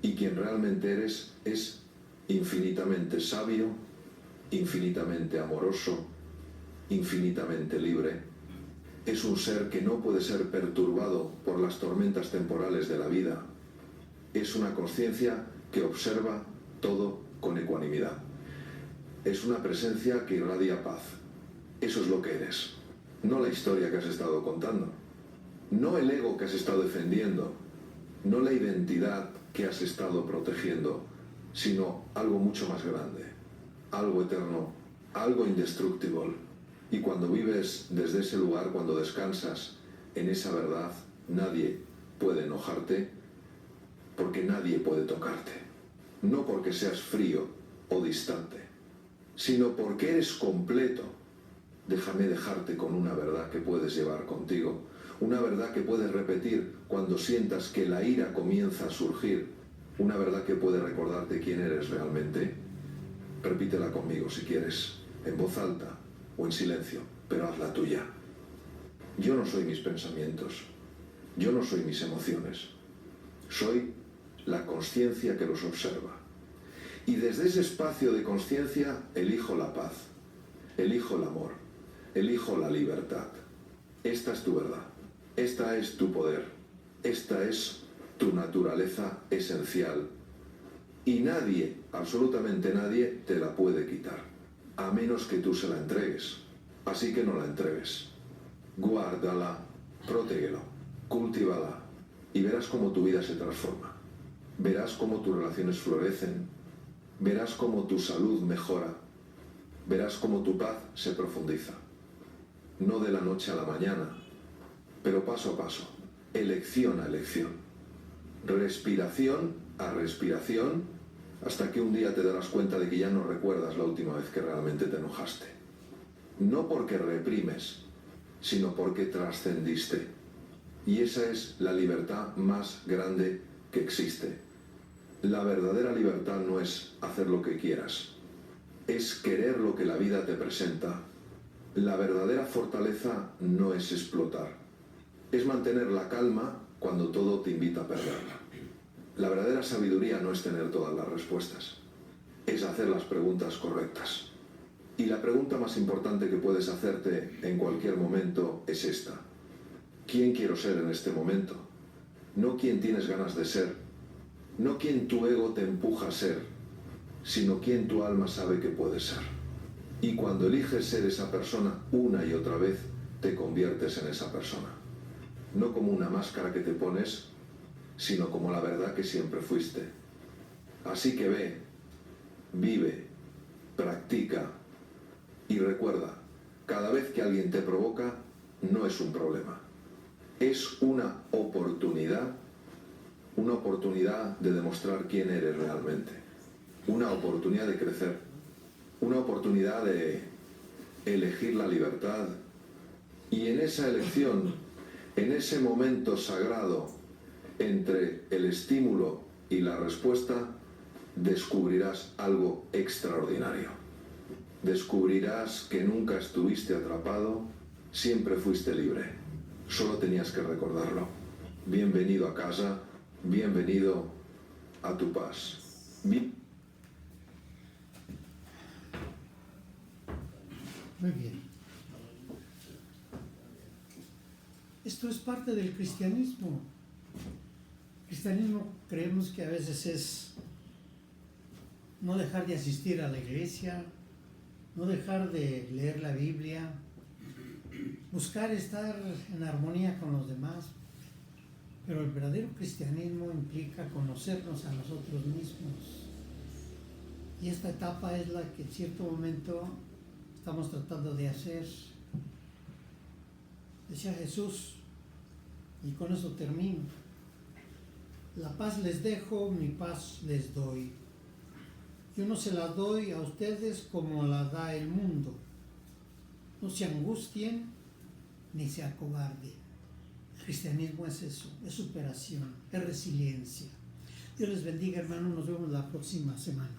Y quien realmente eres es infinitamente sabio, infinitamente amoroso, infinitamente libre. Es un ser que no puede ser perturbado por las tormentas temporales de la vida. Es una conciencia que observa todo con ecuanimidad. Es una presencia que irradia paz. Eso es lo que eres, no la historia que has estado contando, no el ego que has estado defendiendo, no la identidad que has estado protegiendo, sino algo mucho más grande, algo eterno, algo indestructible. Y cuando vives desde ese lugar, cuando descansas en esa verdad, nadie puede enojarte, porque nadie puede tocarte. No porque seas frío o distante, sino porque eres completo. Déjame dejarte con una verdad que puedes llevar contigo, una verdad que puedes repetir cuando sientas que la ira comienza a surgir, una verdad que puede recordarte quién eres realmente. Repítela conmigo si quieres, en voz alta o en silencio, pero hazla tuya. Yo no soy mis pensamientos, yo no soy mis emociones, soy la consciencia que los observa. Y desde ese espacio de consciencia elijo la paz, elijo el amor, elijo la libertad. Esta es tu verdad, esta es tu poder, esta es tu naturaleza esencial. Y nadie, absolutamente nadie, te la puede quitar, a menos que tú se la entregues. Así que no la entregues. Guárdala, protégelo, cultívala y verás cómo tu vida se transforma. Verás cómo tus relaciones florecen, verás cómo tu salud mejora, verás cómo tu paz se profundiza. No de la noche a la mañana, pero paso a paso, elección a elección, respiración a respiración, hasta que un día te darás cuenta de que ya no recuerdas la última vez que realmente te enojaste. No porque reprimes, sino porque trascendiste. Y esa es la libertad más grande que existe. La verdadera libertad no es hacer lo que quieras, es querer lo que la vida te presenta. La verdadera fortaleza no es explotar, es mantener la calma cuando todo te invita a perderla. La verdadera sabiduría no es tener todas las respuestas, es hacer las preguntas correctas. Y la pregunta más importante que puedes hacerte en cualquier momento es esta: ¿quién quiero ser en este momento? No quién tienes ganas de ser, no quién tu ego te empuja a ser, sino quién tu alma sabe que puedes ser. Y cuando eliges ser esa persona una y otra vez, te conviertes en esa persona. No como una máscara que te pones, sino como la verdad que siempre fuiste. Así que ve, vive, practica y recuerda, cada vez que alguien te provoca, no es un problema. Es una oportunidad de demostrar quién eres realmente. Una oportunidad de crecer, una oportunidad de elegir la libertad. Y en esa elección, en ese momento sagrado entre el estímulo y la respuesta, descubrirás algo extraordinario. Descubrirás que nunca estuviste atrapado, siempre fuiste libre. Solo tenías que recordarlo. Bienvenido a casa, bienvenido a tu paz. Muy bien. Esto es parte del cristianismo. El cristianismo creemos que a veces es no dejar de asistir a la iglesia, no dejar de leer la Biblia, buscar estar en armonía con los demás. Pero el verdadero cristianismo implica conocernos a nosotros mismos. Y esta etapa es la que en cierto momento estamos tratando de hacer. Decía Jesús, y con eso termino: la paz les dejo, mi paz les doy. Yo no se la doy a ustedes como la da el mundo. No se angustien ni se acobarden. El cristianismo es eso, es superación, es resiliencia. Dios les bendiga, hermanos, nos vemos la próxima semana.